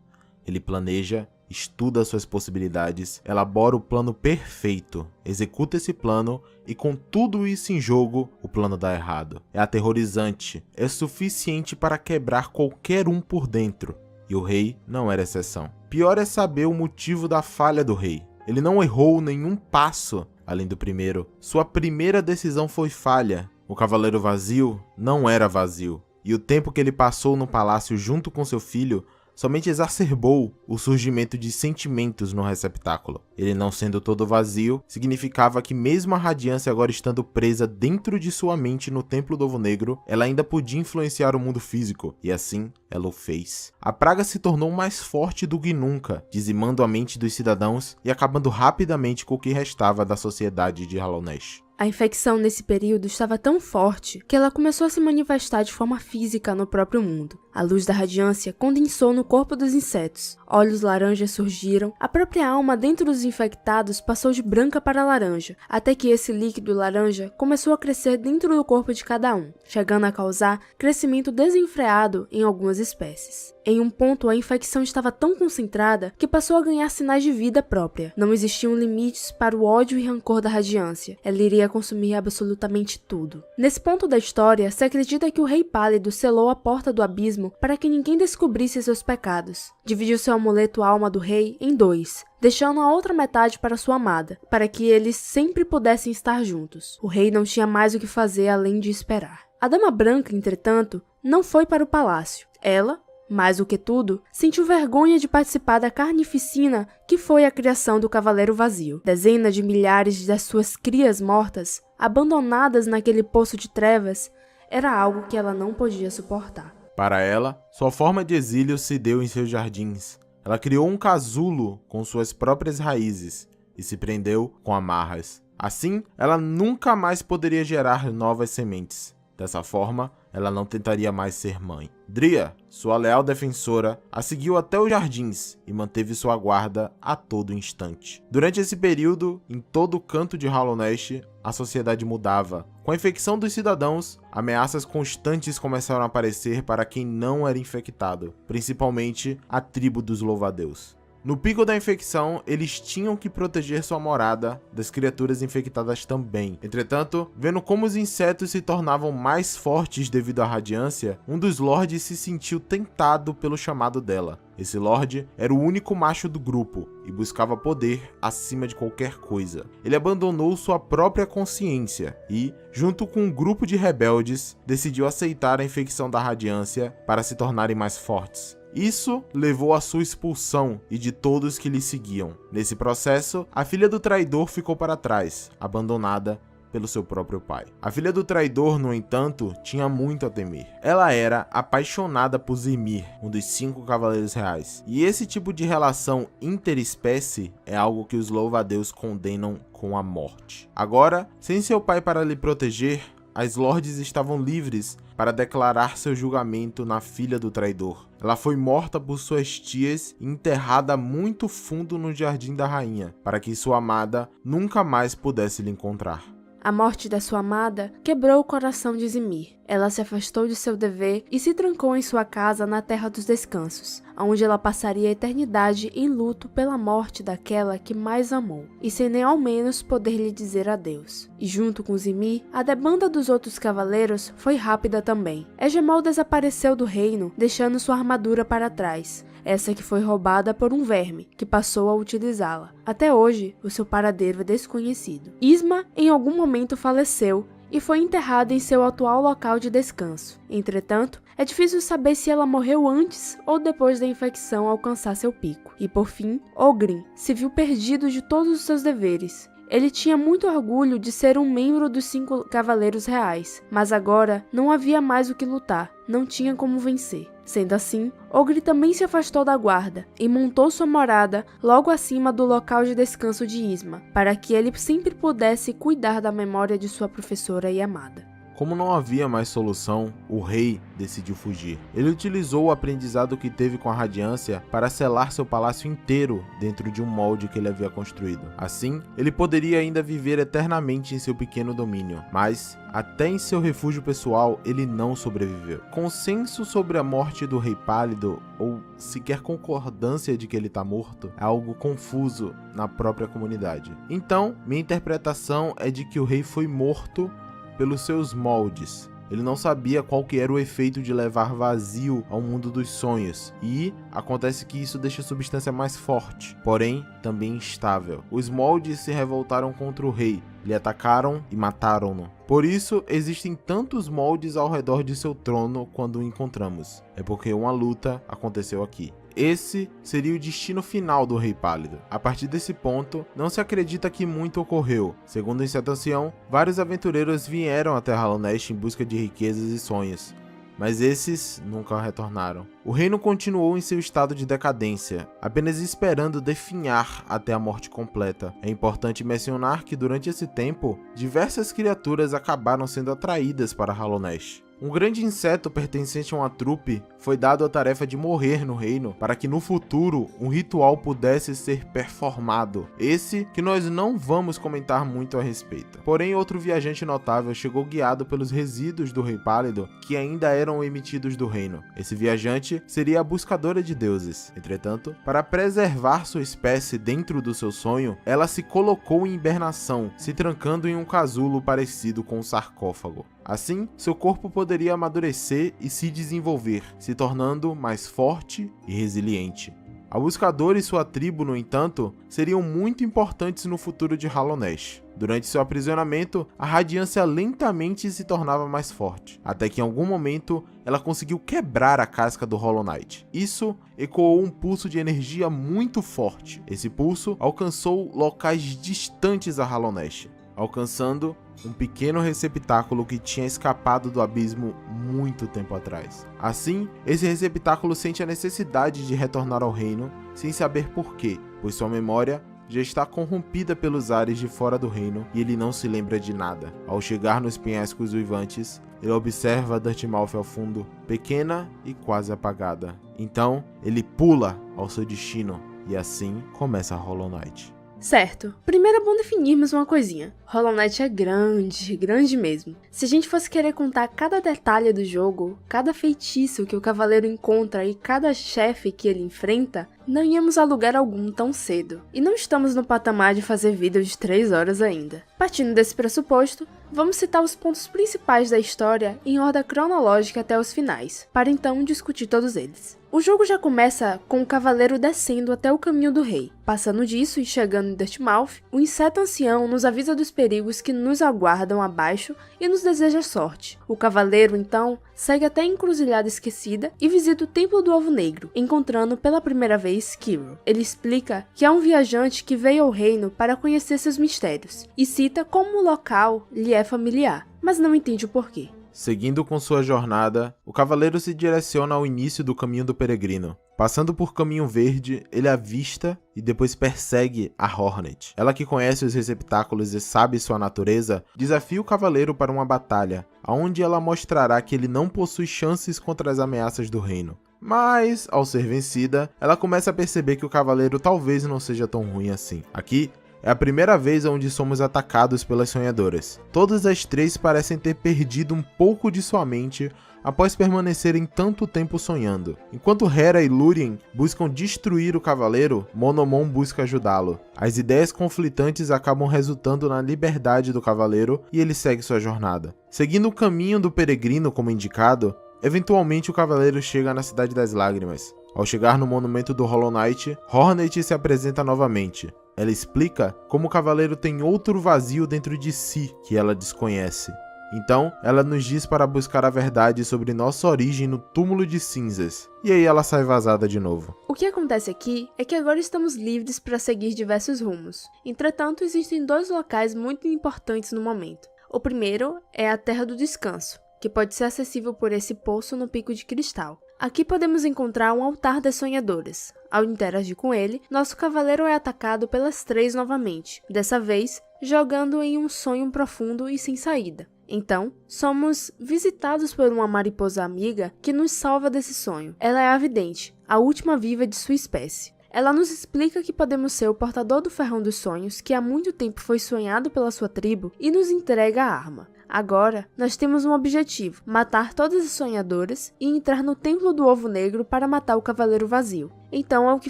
Ele planeja, estuda suas possibilidades, elabora o plano perfeito, executa esse plano e com tudo isso em jogo, o plano dá errado. É aterrorizante, é suficiente para quebrar qualquer um por dentro. E o rei não era exceção. Pior é saber o motivo da falha do rei. Ele não errou nenhum passo além do primeiro. Sua primeira decisão foi falha. O Cavaleiro Vazio não era vazio. E o tempo que ele passou no palácio junto com seu filho somente exacerbou o surgimento de sentimentos no receptáculo. Ele não sendo todo vazio, significava que mesmo a radiância agora estando presa dentro de sua mente no Templo do Ovo Negro, ela ainda podia influenciar o mundo físico, e assim ela o fez. A praga se tornou mais forte do que nunca, dizimando a mente dos cidadãos e acabando rapidamente com o que restava da sociedade de Hallownest. A infecção nesse período estava tão forte que ela começou a se manifestar de forma física no próprio mundo. A luz da radiância condensou no corpo dos insetos. Olhos laranjas surgiram. A própria alma dentro dos infectados passou de branca para laranja, até que esse líquido laranja começou a crescer dentro do corpo de cada um, chegando a causar crescimento desenfreado em algumas espécies. Em um ponto, a infecção estava tão concentrada que passou a ganhar sinais de vida própria. Não existiam limites para o ódio e rancor da radiância. Ela iria consumir absolutamente tudo. Nesse ponto da história, se acredita que o Rei Pálido selou a porta do abismo para que ninguém descobrisse seus pecados. Dividiu seu amuleto alma do rei em 2, deixando a outra metade para sua amada, para que eles sempre pudessem estar juntos. O rei não tinha mais o que fazer além de esperar. A Dama Branca, entretanto, não foi para o palácio. Ela, mais do que tudo, sentiu vergonha de participar da carnificina que foi a criação do Cavaleiro Vazio. Dezenas de milhares das suas crias mortas, abandonadas naquele poço de trevas, era algo que ela não podia suportar. Para ela, sua forma de exílio se deu em seus jardins. Ela criou um casulo com suas próprias raízes e se prendeu com amarras. Assim, ela nunca mais poderia gerar novas sementes. Dessa forma, ela não tentaria mais ser mãe. Dria, sua leal defensora, a seguiu até os jardins e manteve sua guarda a todo instante. Durante esse período, em todo o canto de Hallownest, a sociedade mudava. Com a infecção dos cidadãos, ameaças constantes começaram a aparecer para quem não era infectado, principalmente a tribo dos louva-a-Deus. No pico da infecção, eles tinham que proteger sua morada das criaturas infectadas também. Entretanto, vendo como os insetos se tornavam mais fortes devido à radiância, um dos lords se sentiu tentado pelo chamado dela. Esse lord era o único macho do grupo e buscava poder acima de qualquer coisa. Ele abandonou sua própria consciência e, junto com um grupo de rebeldes, decidiu aceitar a infecção da radiância para se tornarem mais fortes. Isso levou à sua expulsão e de todos que lhe seguiam. Nesse processo, a filha do traidor ficou para trás, abandonada pelo seu próprio pai. A filha do traidor, no entanto, tinha muito a temer. Ela era apaixonada por Zimir, um dos 5 cavaleiros reais. E esse tipo de relação interespécie é algo que os louva-a-Deus condenam com a morte. Agora, sem seu pai para lhe proteger, as lordes estavam livres para declarar seu julgamento na filha do traidor. Ela foi morta por suas tias e enterrada muito fundo no jardim da rainha, para que sua amada nunca mais pudesse lhe encontrar. A morte da sua amada quebrou o coração de Zimir. Ela se afastou de seu dever e se trancou em sua casa na Terra dos Descansos, onde ela passaria a eternidade em luto pela morte daquela que mais amou, e sem nem ao menos poder lhe dizer adeus. E junto com Zimir, a debanda dos outros cavaleiros foi rápida também. Egemol desapareceu do reino, deixando sua armadura para trás. Essa que foi roubada por um verme, que passou a utilizá-la. Até hoje, o seu paradeiro é desconhecido. Isma, em algum momento, faleceu e foi enterrada em seu atual local de descanso. Entretanto, é difícil saber se ela morreu antes ou depois da infecção alcançar seu pico. E por fim, Oghren se viu perdido de todos os seus deveres. Ele tinha muito orgulho de ser um membro dos 5 cavaleiros reais, mas agora não havia mais o que lutar, não tinha como vencer. Sendo assim, Oghren também se afastou da guarda e montou sua morada logo acima do local de descanso de Isma, para que ele sempre pudesse cuidar da memória de sua professora e amada. Como não havia mais solução, o rei decidiu fugir. Ele utilizou o aprendizado que teve com a radiância para selar seu palácio inteiro dentro de um molde que ele havia construído. Assim, ele poderia ainda viver eternamente em seu pequeno domínio, mas até em seu refúgio pessoal ele não sobreviveu. Consenso sobre a morte do Rei Pálido, ou sequer concordância de que ele está morto, é algo confuso na própria comunidade. Então, minha interpretação é de que o rei foi morto pelos seus moldes. Ele não sabia qual que era o efeito de levar vazio ao mundo dos sonhos, e acontece que isso deixa a substância mais forte, porém também instável. Os moldes se revoltaram contra o rei, lhe atacaram e mataram-no. Por isso, existem tantos moldes ao redor de seu trono quando o encontramos. É porque uma luta aconteceu aqui. Esse seria o destino final do Rei Pálido. A partir desse ponto, não se acredita que muito ocorreu. Segundo esse ancião, vários aventureiros vieram até Hallownest em busca de riquezas e sonhos, mas esses nunca retornaram. O reino continuou em seu estado de decadência, apenas esperando definhar até a morte completa. É importante mencionar que durante esse tempo, diversas criaturas acabaram sendo atraídas para Hallownest. Um grande inseto pertencente a uma trupe foi dado a tarefa de morrer no reino para que no futuro um ritual pudesse ser performado. Esse que nós não vamos comentar muito a respeito. Porém, outro viajante notável chegou guiado pelos resíduos do Rei Pálido que ainda eram emitidos do reino. Esse viajante seria a buscadora de deuses. Entretanto, para preservar sua espécie dentro do seu sonho, ela se colocou em hibernação, se trancando em um casulo parecido com um sarcófago. Assim, seu corpo poderia amadurecer e se desenvolver, se tornando mais forte e resiliente. A buscadora e sua tribo, no entanto, seriam muito importantes no futuro de Hallownest. Durante seu aprisionamento, a radiância lentamente se tornava mais forte, até que em algum momento ela conseguiu quebrar a casca do Hollow Knight. Isso ecoou um pulso de energia muito forte. Esse pulso alcançou locais distantes a Hallownest, alcançando um pequeno receptáculo que tinha escapado do abismo muito tempo atrás. Assim, esse receptáculo sente a necessidade de retornar ao reino sem saber porquê, pois sua memória já está corrompida pelos ares de fora do reino e ele não se lembra de nada. Ao chegar nos penhascos uivantes, ele observa Dirtmouth ao fundo, pequena e quase apagada. Então, ele pula ao seu destino e assim começa a Hollow Knight. Certo, primeiro é bom definirmos uma coisinha. Hollow Knight é grande mesmo. Se a gente fosse querer contar cada detalhe do jogo, cada feitiço que o cavaleiro encontra e cada chefe que ele enfrenta, não íamos a lugar algum tão cedo. E não estamos no patamar de fazer vídeos de 3 horas ainda. Partindo desse pressuposto, vamos citar os pontos principais da história em ordem cronológica até os finais, para então discutir todos eles. O jogo já começa com o cavaleiro descendo até o caminho do rei. Passando disso e chegando em Dirtmouth, o inseto ancião nos avisa dos perigos que nos aguardam abaixo e nos deseja sorte. O cavaleiro, então, segue até a encruzilhada esquecida e visita o Templo do Ovo Negro, encontrando pela primeira vez Kiro. Ele explica que é um viajante que veio ao reino para conhecer seus mistérios, e cita como o local lhe é familiar, mas não entende o porquê. Seguindo com sua jornada, o cavaleiro se direciona ao início do caminho do peregrino. Passando por Caminho Verde, ele avista e depois persegue a Hornet. Ela, que conhece os receptáculos e sabe sua natureza, desafia o cavaleiro para uma batalha, onde ela mostrará que ele não possui chances contra as ameaças do reino. Mas, ao ser vencida, ela começa a perceber que o cavaleiro talvez não seja tão ruim assim. Aqui, é a primeira vez onde somos atacados pelas sonhadoras. Todas as 3 parecem ter perdido um pouco de sua mente após permanecerem tanto tempo sonhando. Enquanto Hera e Lúthien buscam destruir o cavaleiro, Monomon busca ajudá-lo. As ideias conflitantes acabam resultando na liberdade do cavaleiro e ele segue sua jornada. Seguindo o caminho do peregrino como indicado, eventualmente o cavaleiro chega na Cidade das Lágrimas. Ao chegar no monumento do Hollow Knight, Hornet se apresenta novamente. Ela explica como o cavaleiro tem outro vazio dentro de si que ela desconhece. Então, ela nos diz para buscar a verdade sobre nossa origem no Túmulo de Cinzas. E aí ela sai vazada de novo. O que acontece aqui é que agora estamos livres para seguir diversos rumos. Entretanto, existem 2 locais muito importantes no momento. O primeiro é a Terra do Descanso, que pode ser acessível por esse poço no Pico de Cristal. Aqui podemos encontrar um altar das sonhadoras. Ao interagir com ele, nosso cavaleiro é atacado pelas 3 novamente, dessa vez jogando em um sonho profundo e sem saída. Então, somos visitados por uma mariposa amiga que nos salva desse sonho. Ela é a Vidente, a última viva de sua espécie. Ela nos explica que podemos ser o portador do Ferrão dos Sonhos, que há muito tempo foi sonhado pela sua tribo, e nos entrega a arma. Agora, nós temos um objetivo: matar todas as sonhadoras e entrar no Templo do Ovo Negro para matar o Cavaleiro Vazio. Então é o que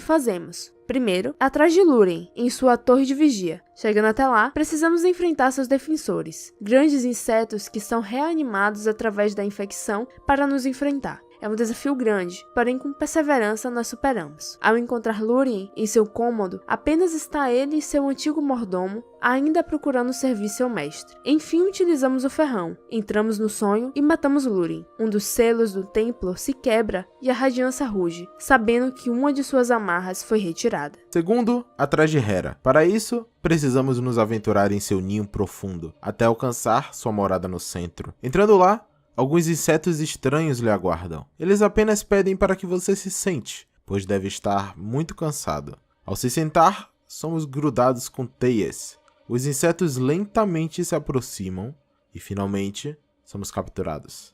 fazemos. Primeiro, atrás de Lúthien, em sua torre de vigia. Chegando até lá, precisamos enfrentar seus defensores, grandes insetos que são reanimados através da infecção para nos enfrentar. É um desafio grande, porém com perseverança nós superamos. Ao encontrar Lúthien em seu cômodo, apenas está ele e seu antigo mordomo, ainda procurando servir seu mestre. Enfim, utilizamos o ferrão, entramos no sonho e matamos Lúthien. Um dos selos do templo se quebra e a radiância ruge, sabendo que uma de suas amarras foi retirada. Segundo, atrás de Hera. Para isso, precisamos nos aventurar em seu ninho profundo, até alcançar sua morada no centro. Entrando lá, alguns insetos estranhos lhe aguardam. Eles apenas pedem para que você se sente, pois deve estar muito cansado. Ao se sentar, somos grudados com teias. Os insetos lentamente se aproximam e, finalmente, somos capturados.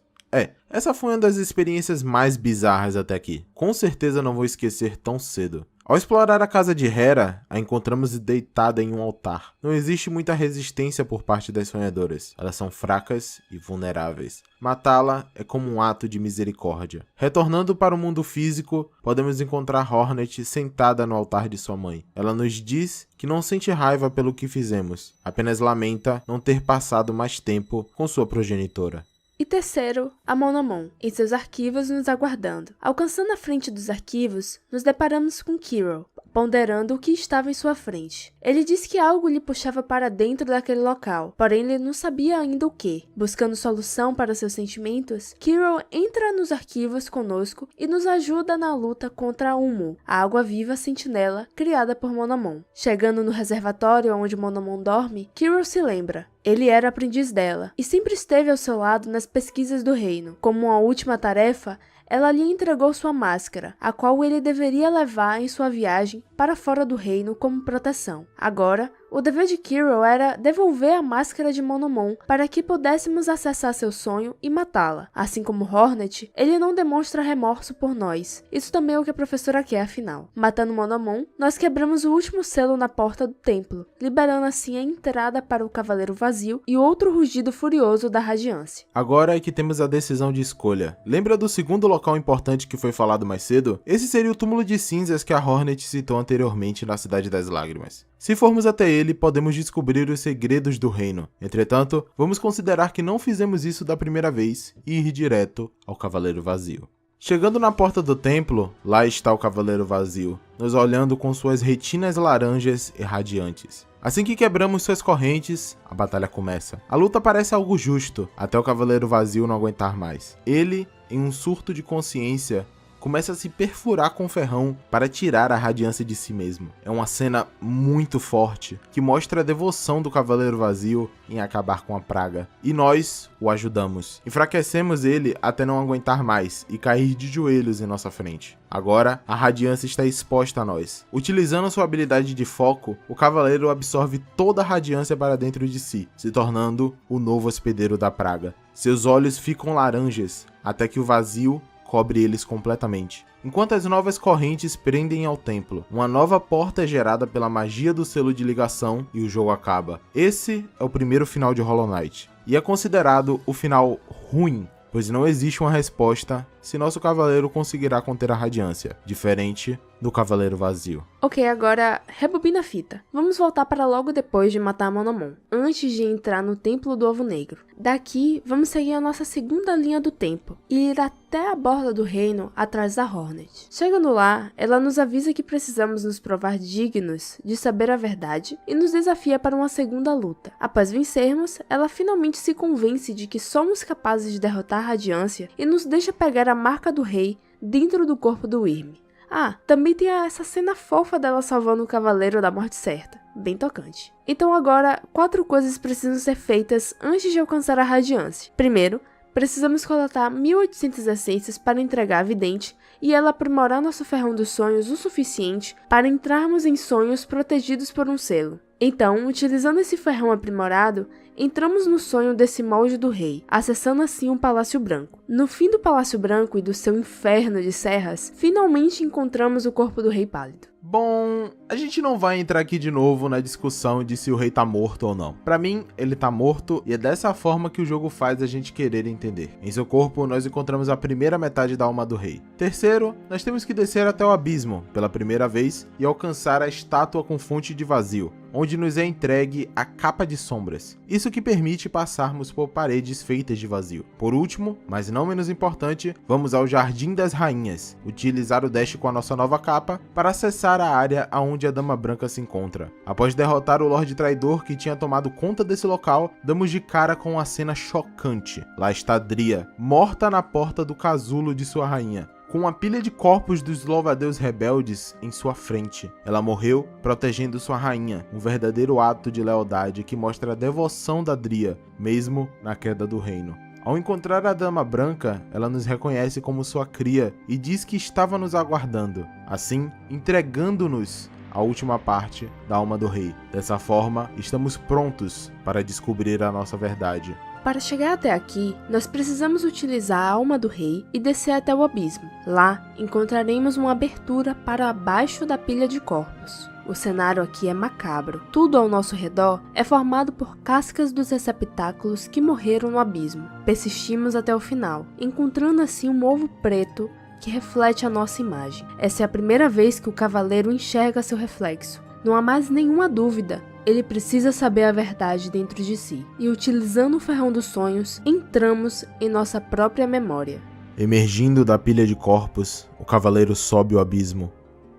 Essa foi uma das experiências mais bizarras até aqui. Com certeza não vou esquecer tão cedo. Ao explorar a casa de Hera, a encontramos deitada em um altar. Não existe muita resistência por parte das sonhadoras. Elas são fracas e vulneráveis. Matá-la é como um ato de misericórdia. Retornando para o mundo físico, podemos encontrar Hornet sentada no altar de sua mãe. Ela nos diz que não sente raiva pelo que fizemos, apenas lamenta não ter passado mais tempo com sua progenitora. E terceiro, a mão na mão, em seus arquivos nos aguardando. Alcançando a frente dos arquivos, nos deparamos com Kirill, ponderando o que estava em sua frente. Ele disse que algo lhe puxava para dentro daquele local, porém ele não sabia ainda o que. Buscando solução para seus sentimentos, Kirill entra nos arquivos conosco e nos ajuda na luta contra Umu, a água-viva sentinela criada por Monamon. Chegando no reservatório onde Monamon dorme, Kirill se lembra. Ele era aprendiz dela, e sempre esteve ao seu lado nas pesquisas do reino. Como uma última tarefa, ela lhe entregou sua máscara, a qual ele deveria levar em sua viagem para fora do reino como proteção. Agora, o dever de Kirill era devolver a máscara de Monamon para que pudéssemos acessar seu sonho e matá-la. Assim como Hornet, ele não demonstra remorso por nós. Isso também é o que a professora quer, afinal. Matando Monamon, nós quebramos o último selo na porta do templo, liberando assim a entrada para o Cavaleiro Vazio e outro rugido furioso da Radiância. Agora é que temos a decisão de escolha. Lembra do segundo local importante que foi falado mais cedo? Esse seria o túmulo de cinzas que a Hornet citou anteriormente na Cidade das Lágrimas. Se formos até ele, podemos descobrir os segredos do reino. Entretanto, vamos considerar que não fizemos isso da primeira vez e ir direto ao Cavaleiro Vazio. Chegando na porta do templo, lá está o Cavaleiro Vazio, nos olhando com suas retinas laranjas e radiantes. Assim que quebramos suas correntes, a batalha começa. A luta parece algo justo, até o Cavaleiro Vazio não aguentar mais. Ele, em um surto de consciência, começa a se perfurar com o ferrão para tirar a radiância de si mesmo. É uma cena muito forte, que mostra a devoção do Cavaleiro Vazio em acabar com a praga. E nós o ajudamos. Enfraquecemos ele até não aguentar mais e cair de joelhos em nossa frente. Agora, a radiância está exposta a nós. Utilizando sua habilidade de foco, o Cavaleiro absorve toda a radiância para dentro de si, se tornando o novo hospedeiro da praga. Seus olhos ficam laranjas, até que o vazio cobre eles completamente. Enquanto as novas correntes prendem ao templo, uma nova porta é gerada pela magia do selo de ligação e o jogo acaba. Esse é o primeiro final de Hollow Knight, e é considerado o final ruim, pois não existe uma resposta se nosso cavaleiro conseguirá conter a radiância, diferente do Cavaleiro Vazio. Ok, agora rebobina a fita. Vamos voltar para logo depois de matar Monamon, antes de entrar no Templo do Ovo Negro. Daqui, vamos seguir a nossa segunda linha do tempo e ir até a borda do reino atrás da Hornet. Chegando lá, ela nos avisa que precisamos nos provar dignos de saber a verdade e nos desafia para uma segunda luta. Após vencermos, ela finalmente se convence de que somos capazes de derrotar a radiância e nos deixa pegar a marca do rei dentro do corpo do Wyrm. Ah, também tem essa cena fofa dela salvando o cavaleiro da morte certa, bem tocante. Então agora, 4 coisas precisam ser feitas antes de alcançar a radiância. Primeiro, precisamos coletar 1800 essências para entregar a vidente e ela aprimorar nosso ferrão dos sonhos o suficiente para entrarmos em sonhos protegidos por um selo. Então, utilizando esse ferrão aprimorado, entramos no sonho desse molde do rei, acessando assim um Palácio Branco. No fim do Palácio Branco e do seu inferno de serras, finalmente encontramos o corpo do Rei Pálido. Bom, a gente não vai entrar aqui de novo na discussão de se o rei tá morto ou não. Pra mim, ele tá morto e é dessa forma que o jogo faz a gente querer entender. Em seu corpo, nós encontramos a primeira metade da alma do rei. Terceiro, nós temos que descer até o abismo, pela primeira vez, e alcançar a estátua com fonte de vazio, onde nos é entregue a capa de sombras. Isso que permite passarmos por paredes feitas de vazio. Por último, mas não menos importante, vamos ao Jardim das Rainhas, utilizar o dash com a nossa nova capa para acessar a área onde a Dama Branca se encontra. Após derrotar o Lorde Traidor que tinha tomado conta desse local, damos de cara com uma cena chocante. Lá está Dria, morta na porta do casulo de sua rainha, com uma pilha de corpos dos louva-a-Deus rebeldes em sua frente. Ela morreu protegendo sua rainha, um verdadeiro ato de lealdade que mostra a devoção da Dria, mesmo na queda do reino. Ao encontrar a Dama Branca, ela nos reconhece como sua cria e diz que estava nos aguardando, assim entregando-nos a última parte da alma do rei. Dessa forma, estamos prontos para descobrir a nossa verdade. Para chegar até aqui, nós precisamos utilizar a alma do rei e descer até o abismo. Lá, encontraremos uma abertura para abaixo da pilha de corpos. O cenário aqui é macabro. Tudo ao nosso redor é formado por cascas dos receptáculos que morreram no abismo. Persistimos até o final, encontrando assim um ovo preto que reflete a nossa imagem. Essa é a primeira vez que o cavaleiro enxerga seu reflexo. Não há mais nenhuma dúvida. Ele precisa saber a verdade dentro de si. E utilizando o ferrão dos sonhos, entramos em nossa própria memória. Emergindo da pilha de corpos, o cavaleiro sobe o abismo.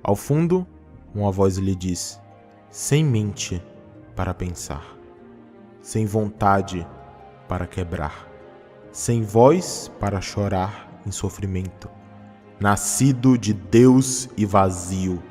Ao fundo, uma voz lhe diz: sem mente para pensar, sem vontade para quebrar, sem voz para chorar em sofrimento, nascido de Deus e vazio.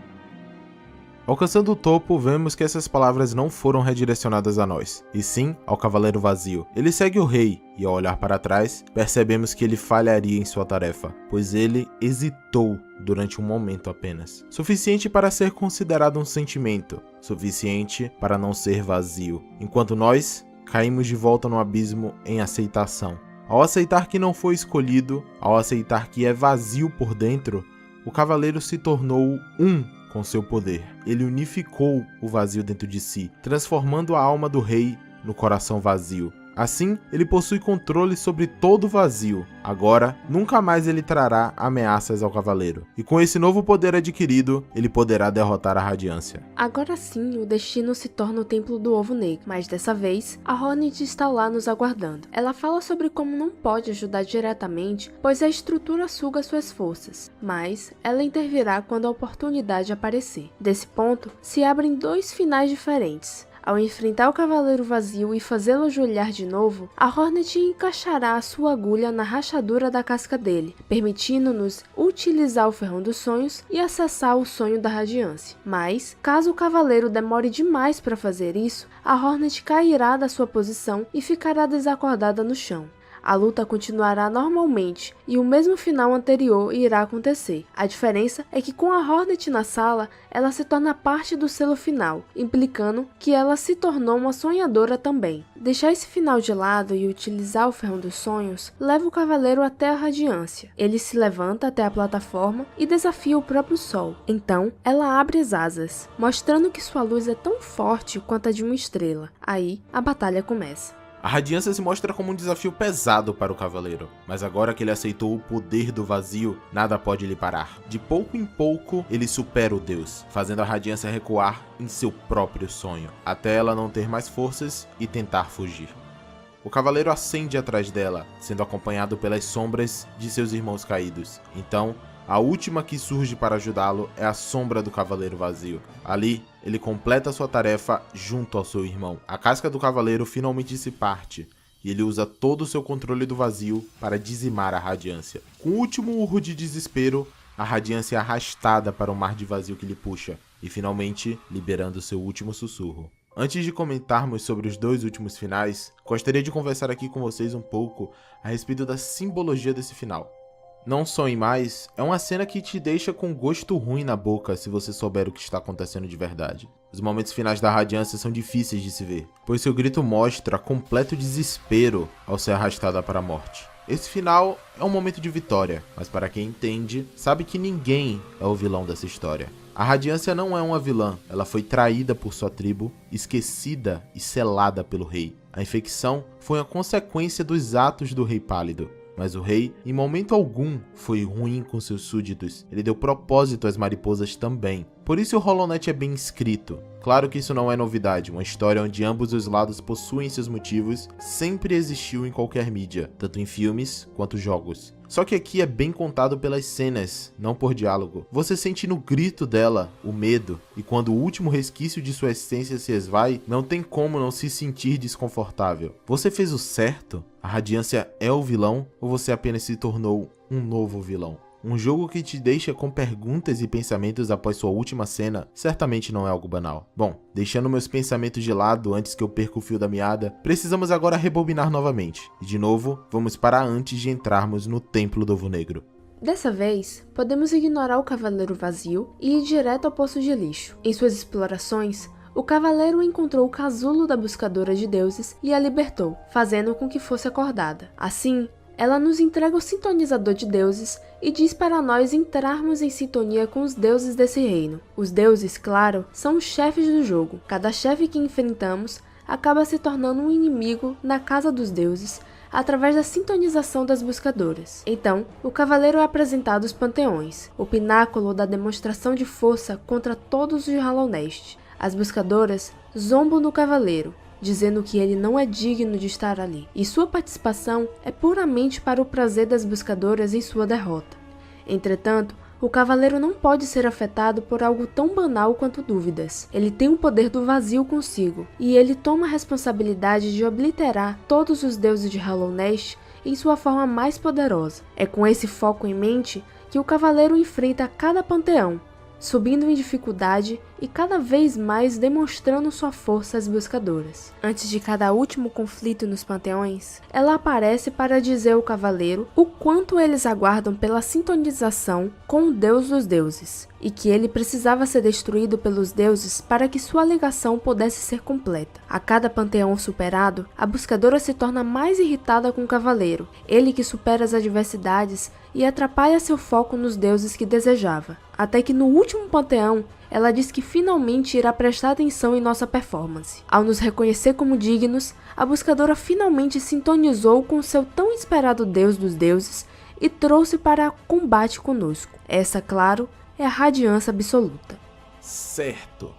Alcançando o topo, vemos que essas palavras não foram redirecionadas a nós, e sim ao cavaleiro vazio. Ele segue o rei, e ao olhar para trás, percebemos que ele falharia em sua tarefa, pois ele hesitou durante um momento apenas. Suficiente para ser considerado um sentimento, suficiente para não ser vazio, enquanto nós caímos de volta no abismo em aceitação. Ao aceitar que não foi escolhido, ao aceitar que é vazio por dentro, o cavaleiro se tornou com seu poder. Ele unificou o vazio dentro de si, transformando a alma do rei no coração vazio. Assim, ele possui controle sobre todo o vazio. Agora, nunca mais ele trará ameaças ao cavaleiro. E com esse novo poder adquirido, ele poderá derrotar a Radiância. Agora sim, o destino se torna o Templo do Ovo Negro. Mas dessa vez, a Hornet está lá nos aguardando. Ela fala sobre como não pode ajudar diretamente, pois a estrutura suga suas forças. Mas ela intervirá quando a oportunidade aparecer. Desse ponto, se abrem dois finais diferentes. Ao enfrentar o cavaleiro vazio e fazê-lo ajoelhar de novo, a Hornet encaixará a sua agulha na rachadura da casca dele, permitindo-nos utilizar o ferrão dos sonhos e acessar o sonho da radiância. Mas, caso o cavaleiro demore demais para fazer isso, a Hornet cairá da sua posição e ficará desacordada no chão. A luta continuará normalmente e o mesmo final anterior irá acontecer. A diferença é que com a Hornet na sala, ela se torna parte do selo final, implicando que ela se tornou uma sonhadora também. Deixar esse final de lado e utilizar o ferrão dos sonhos leva o cavaleiro até a radiância. Ele se levanta até a plataforma e desafia o próprio sol. Então, ela abre as asas, mostrando que sua luz é tão forte quanto a de uma estrela. Aí, a batalha começa. A Radiância se mostra como um desafio pesado para o cavaleiro, mas agora que ele aceitou o poder do vazio, nada pode lhe parar. De pouco em pouco, ele supera o Deus, fazendo a Radiância recuar em seu próprio sonho, até ela não ter mais forças e tentar fugir. O cavaleiro ascende atrás dela, sendo acompanhado pelas sombras de seus irmãos caídos. Então, a última que surge para ajudá-lo é a sombra do cavaleiro vazio. Ali, ele completa sua tarefa junto ao seu irmão. A casca do cavaleiro finalmente se parte, e ele usa todo o seu controle do vazio para dizimar a Radiância. Com o último urro de desespero, a Radiância é arrastada para o mar de vazio que lhe puxa, e finalmente liberando seu último sussurro. Antes de comentarmos sobre os dois últimos finais, gostaria de conversar aqui com vocês um pouco a respeito da simbologia desse final. Não Sonhe Mais é uma cena que te deixa com gosto ruim na boca se você souber o que está acontecendo de verdade. Os momentos finais da Radiância são difíceis de se ver, pois seu grito mostra completo desespero ao ser arrastada para a morte. Esse final é um momento de vitória, mas para quem entende, sabe que ninguém é o vilão dessa história. A Radiância não é uma vilã, ela foi traída por sua tribo, esquecida e selada pelo rei. A infecção foi uma consequência dos atos do Rei Pálido. Mas o rei, em momento algum, foi ruim com seus súditos. Ele deu propósito às mariposas também. Por isso o Hollow Knight é bem escrito. Claro que isso não é novidade, uma história onde ambos os lados possuem seus motivos sempre existiu em qualquer mídia, tanto em filmes quanto jogos. Só que aqui é bem contado pelas cenas, não por diálogo. Você sente no grito dela o medo, e quando o último resquício de sua essência se esvai, não tem como não se sentir desconfortável. Você fez o certo? A Radiância é o vilão ou você apenas se tornou um novo vilão? Um jogo que te deixa com perguntas e pensamentos após sua última cena certamente não é algo banal. Bom, deixando meus pensamentos de lado antes que eu perca o fio da meada, precisamos agora rebobinar novamente. E de novo, vamos para antes de entrarmos no Templo do Ovo Negro. Dessa vez, podemos ignorar o Cavaleiro Vazio e ir direto ao Poço de Lixo. Em suas explorações, o cavaleiro encontrou o casulo da buscadora de deuses e a libertou, fazendo com que fosse acordada. Assim, ela nos entrega o sintonizador de deuses e diz para nós entrarmos em sintonia com os deuses desse reino. Os deuses, claro, são os chefes do jogo. Cada chefe que enfrentamos acaba se tornando um inimigo na casa dos deuses através da sintonização das buscadoras. Então, o cavaleiro é apresentado aos panteões, o pináculo da demonstração de força contra todos os Hollow Nest. As buscadoras zombam do cavaleiro, dizendo que ele não é digno de estar ali, e sua participação é puramente para o prazer das buscadoras em sua derrota. Entretanto, o cavaleiro não pode ser afetado por algo tão banal quanto dúvidas. Ele tem o poder do vazio consigo, e ele toma a responsabilidade de obliterar todos os deuses de Hollow Nest em sua forma mais poderosa. É com esse foco em mente que o cavaleiro enfrenta cada panteão, subindo em dificuldade e cada vez mais demonstrando sua força às buscadoras. Antes de cada último conflito nos panteões, ela aparece para dizer ao cavaleiro o quanto eles aguardam pela sintonização com o Deus dos deuses, e que ele precisava ser destruído pelos deuses para que sua ligação pudesse ser completa. A cada panteão superado, a buscadora se torna mais irritada com o cavaleiro, ele que supera as adversidades e atrapalha seu foco nos deuses que desejava. Até que no último panteão, ela diz que finalmente irá prestar atenção em nossa performance. Ao nos reconhecer como dignos, a buscadora finalmente sintonizou com seu tão esperado Deus dos deuses e trouxe para combate conosco. Essa, claro, é a Radiância Absoluta. Certo.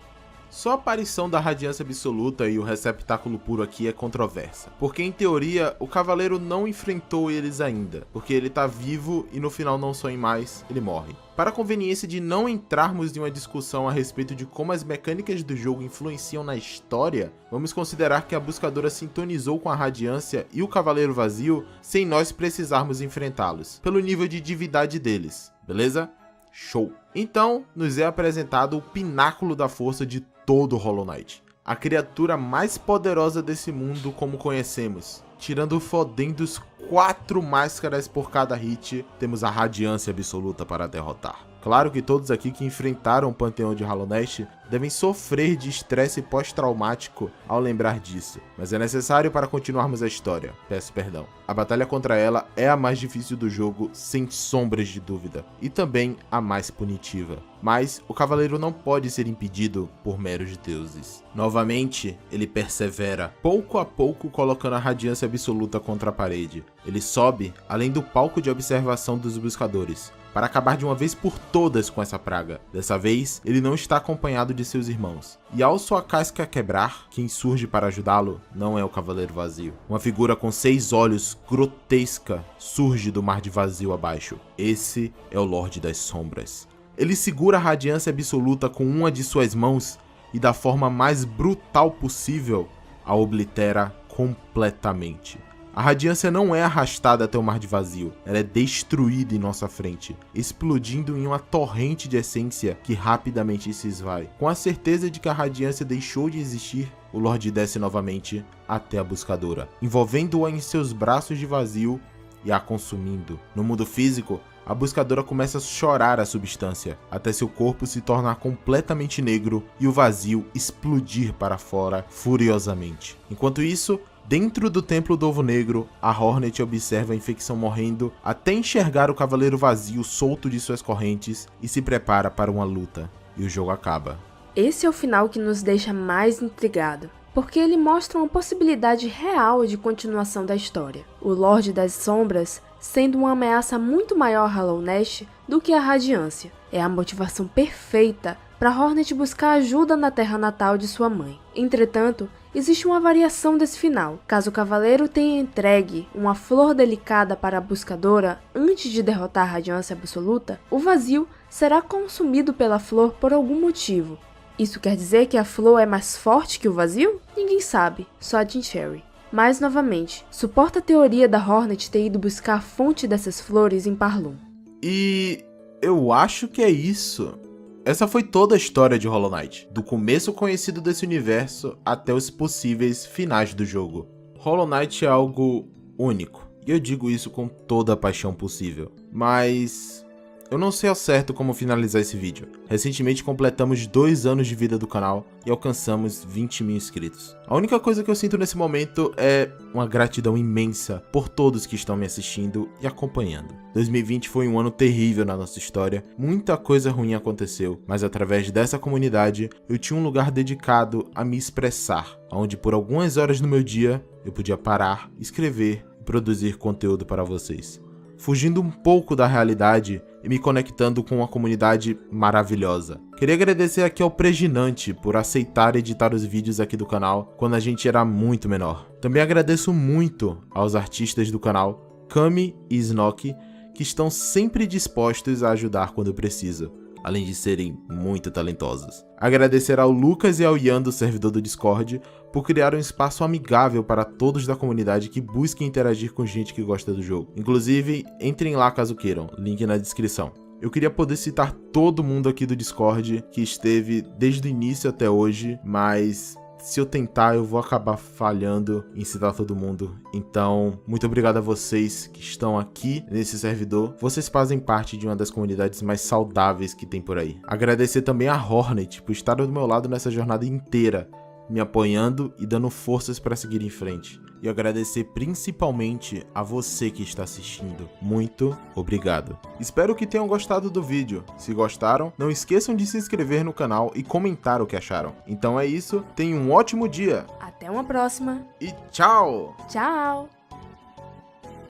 Só a aparição da Radiância Absoluta e o receptáculo puro aqui é controversa, porque em teoria o cavaleiro não enfrentou eles ainda, porque ele tá vivo e no final não sonha mais, ele morre. Para a conveniência de não entrarmos em uma discussão a respeito de como as mecânicas do jogo influenciam na história, vamos considerar que a buscadora sintonizou com a Radiância e o Cavaleiro Vazio sem nós precisarmos enfrentá-los, pelo nível de divindade deles, beleza? Show! Então, nos é apresentado o pináculo da força de todo Hollow Knight, a criatura mais poderosa desse mundo como conhecemos. Tirando fodendos 4 máscaras por cada hit, temos a Radiância Absoluta para derrotar. Claro que todos aqui que enfrentaram o Panteão de Hollow Nest devem sofrer de estresse pós-traumático ao lembrar disso, mas é necessário para continuarmos a história, peço perdão. A batalha contra ela é a mais difícil do jogo, sem sombras de dúvida, e também a mais punitiva. Mas o cavaleiro não pode ser impedido por meros deuses. Novamente, ele persevera, pouco a pouco colocando a Radiância Absoluta contra a parede. Ele sobe além do palco de observação dos buscadores, para acabar de uma vez por todas com essa praga. Dessa vez, ele não está acompanhado de seus irmãos. E ao sua casca quebrar, quem surge para ajudá-lo não é o Cavaleiro Vazio. Uma figura com 6 olhos, grotesca, surge do mar de vazio abaixo. Esse é o Lorde das Sombras. Ele segura a Radiância Absoluta com uma de suas mãos e da forma mais brutal possível, a oblitera completamente. A Radiância não é arrastada até o mar de vazio, ela é destruída em nossa frente, explodindo em uma torrente de essência que rapidamente se esvai. Com a certeza de que a Radiância deixou de existir, o Lorde desce novamente até a buscadora, envolvendo-a em seus braços de vazio e a consumindo. No mundo físico, a buscadora começa a chorar a substância, até seu corpo se tornar completamente negro e o vazio explodir para fora furiosamente. Enquanto isso, dentro do Templo do Ovo Negro, a Hornet observa a infecção morrendo até enxergar o Cavaleiro Vazio solto de suas correntes e se prepara para uma luta. E o jogo acaba. Esse é o final que nos deixa mais intrigado, porque ele mostra uma possibilidade real de continuação da história. O Lorde das Sombras sendo uma ameaça muito maior a Hollow Nest do que a Radiância. É a motivação perfeita para Hornet buscar ajuda na terra natal de sua mãe. Entretanto, existe uma variação desse final. Caso o cavaleiro tenha entregue uma flor delicada para a buscadora antes de derrotar a Radiância Absoluta, o vazio será consumido pela flor por algum motivo. Isso quer dizer que a flor é mais forte que o vazio? Ninguém sabe, só a Jin Cherry. Mas, novamente, suporta a teoria da Hornet ter ido buscar a fonte dessas flores em Parlum. E eu acho que é isso. Essa foi toda a história de Hollow Knight, do começo conhecido desse universo até os possíveis finais do jogo. Hollow Knight é algo único, e eu digo isso com toda a paixão possível. Mas Eu não sei ao certo como finalizar esse vídeo. Recentemente completamos 2 anos de vida do canal e alcançamos 20 mil inscritos. A única coisa que eu sinto nesse momento é uma gratidão imensa por todos que estão me assistindo e acompanhando. 2020 foi um ano terrível na nossa história, muita coisa ruim aconteceu, mas através dessa comunidade eu tinha um lugar dedicado a me expressar, onde por algumas horas no meu dia eu podia parar, escrever e produzir conteúdo para vocês. Fugindo um pouco da realidade e me conectando com uma comunidade maravilhosa. Queria agradecer aqui ao Preginante por aceitar editar os vídeos aqui do canal quando a gente era muito menor. Também agradeço muito aos artistas do canal, Kami e Snock, que estão sempre dispostos a ajudar quando preciso, além de serem muito talentosos. Agradecer ao Lucas e ao Ian do servidor do Discord por criar um espaço amigável para todos da comunidade que busquem interagir com gente que gosta do jogo. Inclusive, entrem lá caso queiram, link na descrição. Eu queria poder citar todo mundo aqui do Discord que esteve desde o início até hoje, mas se eu tentar eu vou acabar falhando em citar todo mundo. Então, muito obrigado a vocês que estão aqui nesse servidor. Vocês fazem parte de uma das comunidades mais saudáveis que tem por aí. Agradecer também a Hornet por estar do meu lado nessa jornada inteira, me apoiando e dando forças para seguir em frente. E agradecer principalmente a você que está assistindo. Muito obrigado. Espero que tenham gostado do vídeo. Se gostaram, não esqueçam de se inscrever no canal e comentar o que acharam. Então é isso, tenham um ótimo dia. Até uma próxima. E tchau! Tchau!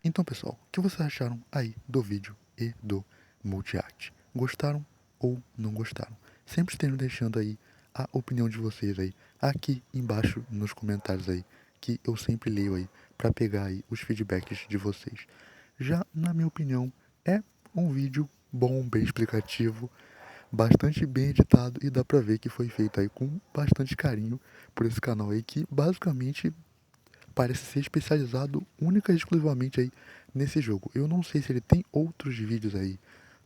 Então, pessoal, o que vocês acharam aí do vídeo e do multi-act? Gostaram ou não gostaram? Sempre estejam deixando aí a opinião de vocês aí, aqui embaixo nos comentários aí, que eu sempre leio aí, para pegar aí os feedbacks de vocês. Já, na minha opinião, é um vídeo bom, bem explicativo, bastante bem editado e dá pra ver que foi feito aí com bastante carinho por esse canal aí, que basicamente parece ser especializado única e exclusivamente aí nesse jogo. Eu não sei se ele tem outros vídeos aí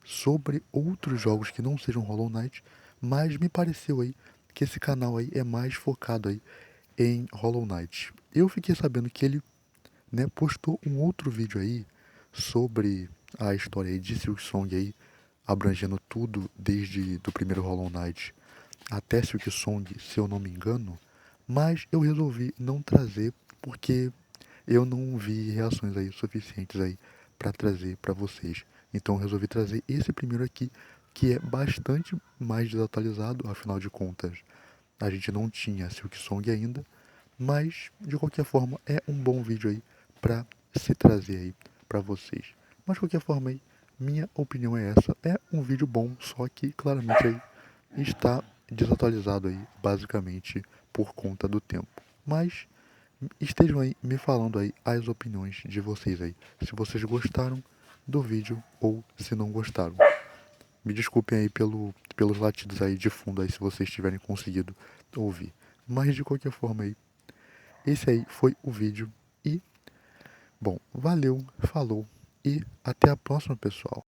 sobre outros jogos que não sejam Hollow Knight, mas me pareceu aí que esse canal aí é mais focado aí em Hollow Knight. Eu fiquei sabendo que ele, né, postou um outro vídeo aí sobre a história aí de Silksong aí, abrangendo tudo desde do primeiro Hollow Knight até Silksong, se eu não me engano, mas eu resolvi não trazer porque eu não vi reações aí suficientes aí para trazer para vocês. Então eu resolvi trazer esse primeiro aqui, que é bastante mais desatualizado, afinal de contas a gente não tinha Silksong ainda, mas de qualquer forma é um bom vídeo aí para se trazer aí para vocês. Mas de qualquer forma aí, minha opinião é essa, é um vídeo bom, só que claramente aí está desatualizado aí, basicamente por conta do tempo. Mas estejam aí me falando aí as opiniões de vocês aí, se vocês gostaram do vídeo ou se não gostaram. Me desculpem aí pelos latidos aí de fundo aí, se vocês tiverem conseguido ouvir. Mas de qualquer forma aí, esse aí foi o vídeo e, bom, valeu, falou e até a próxima, pessoal.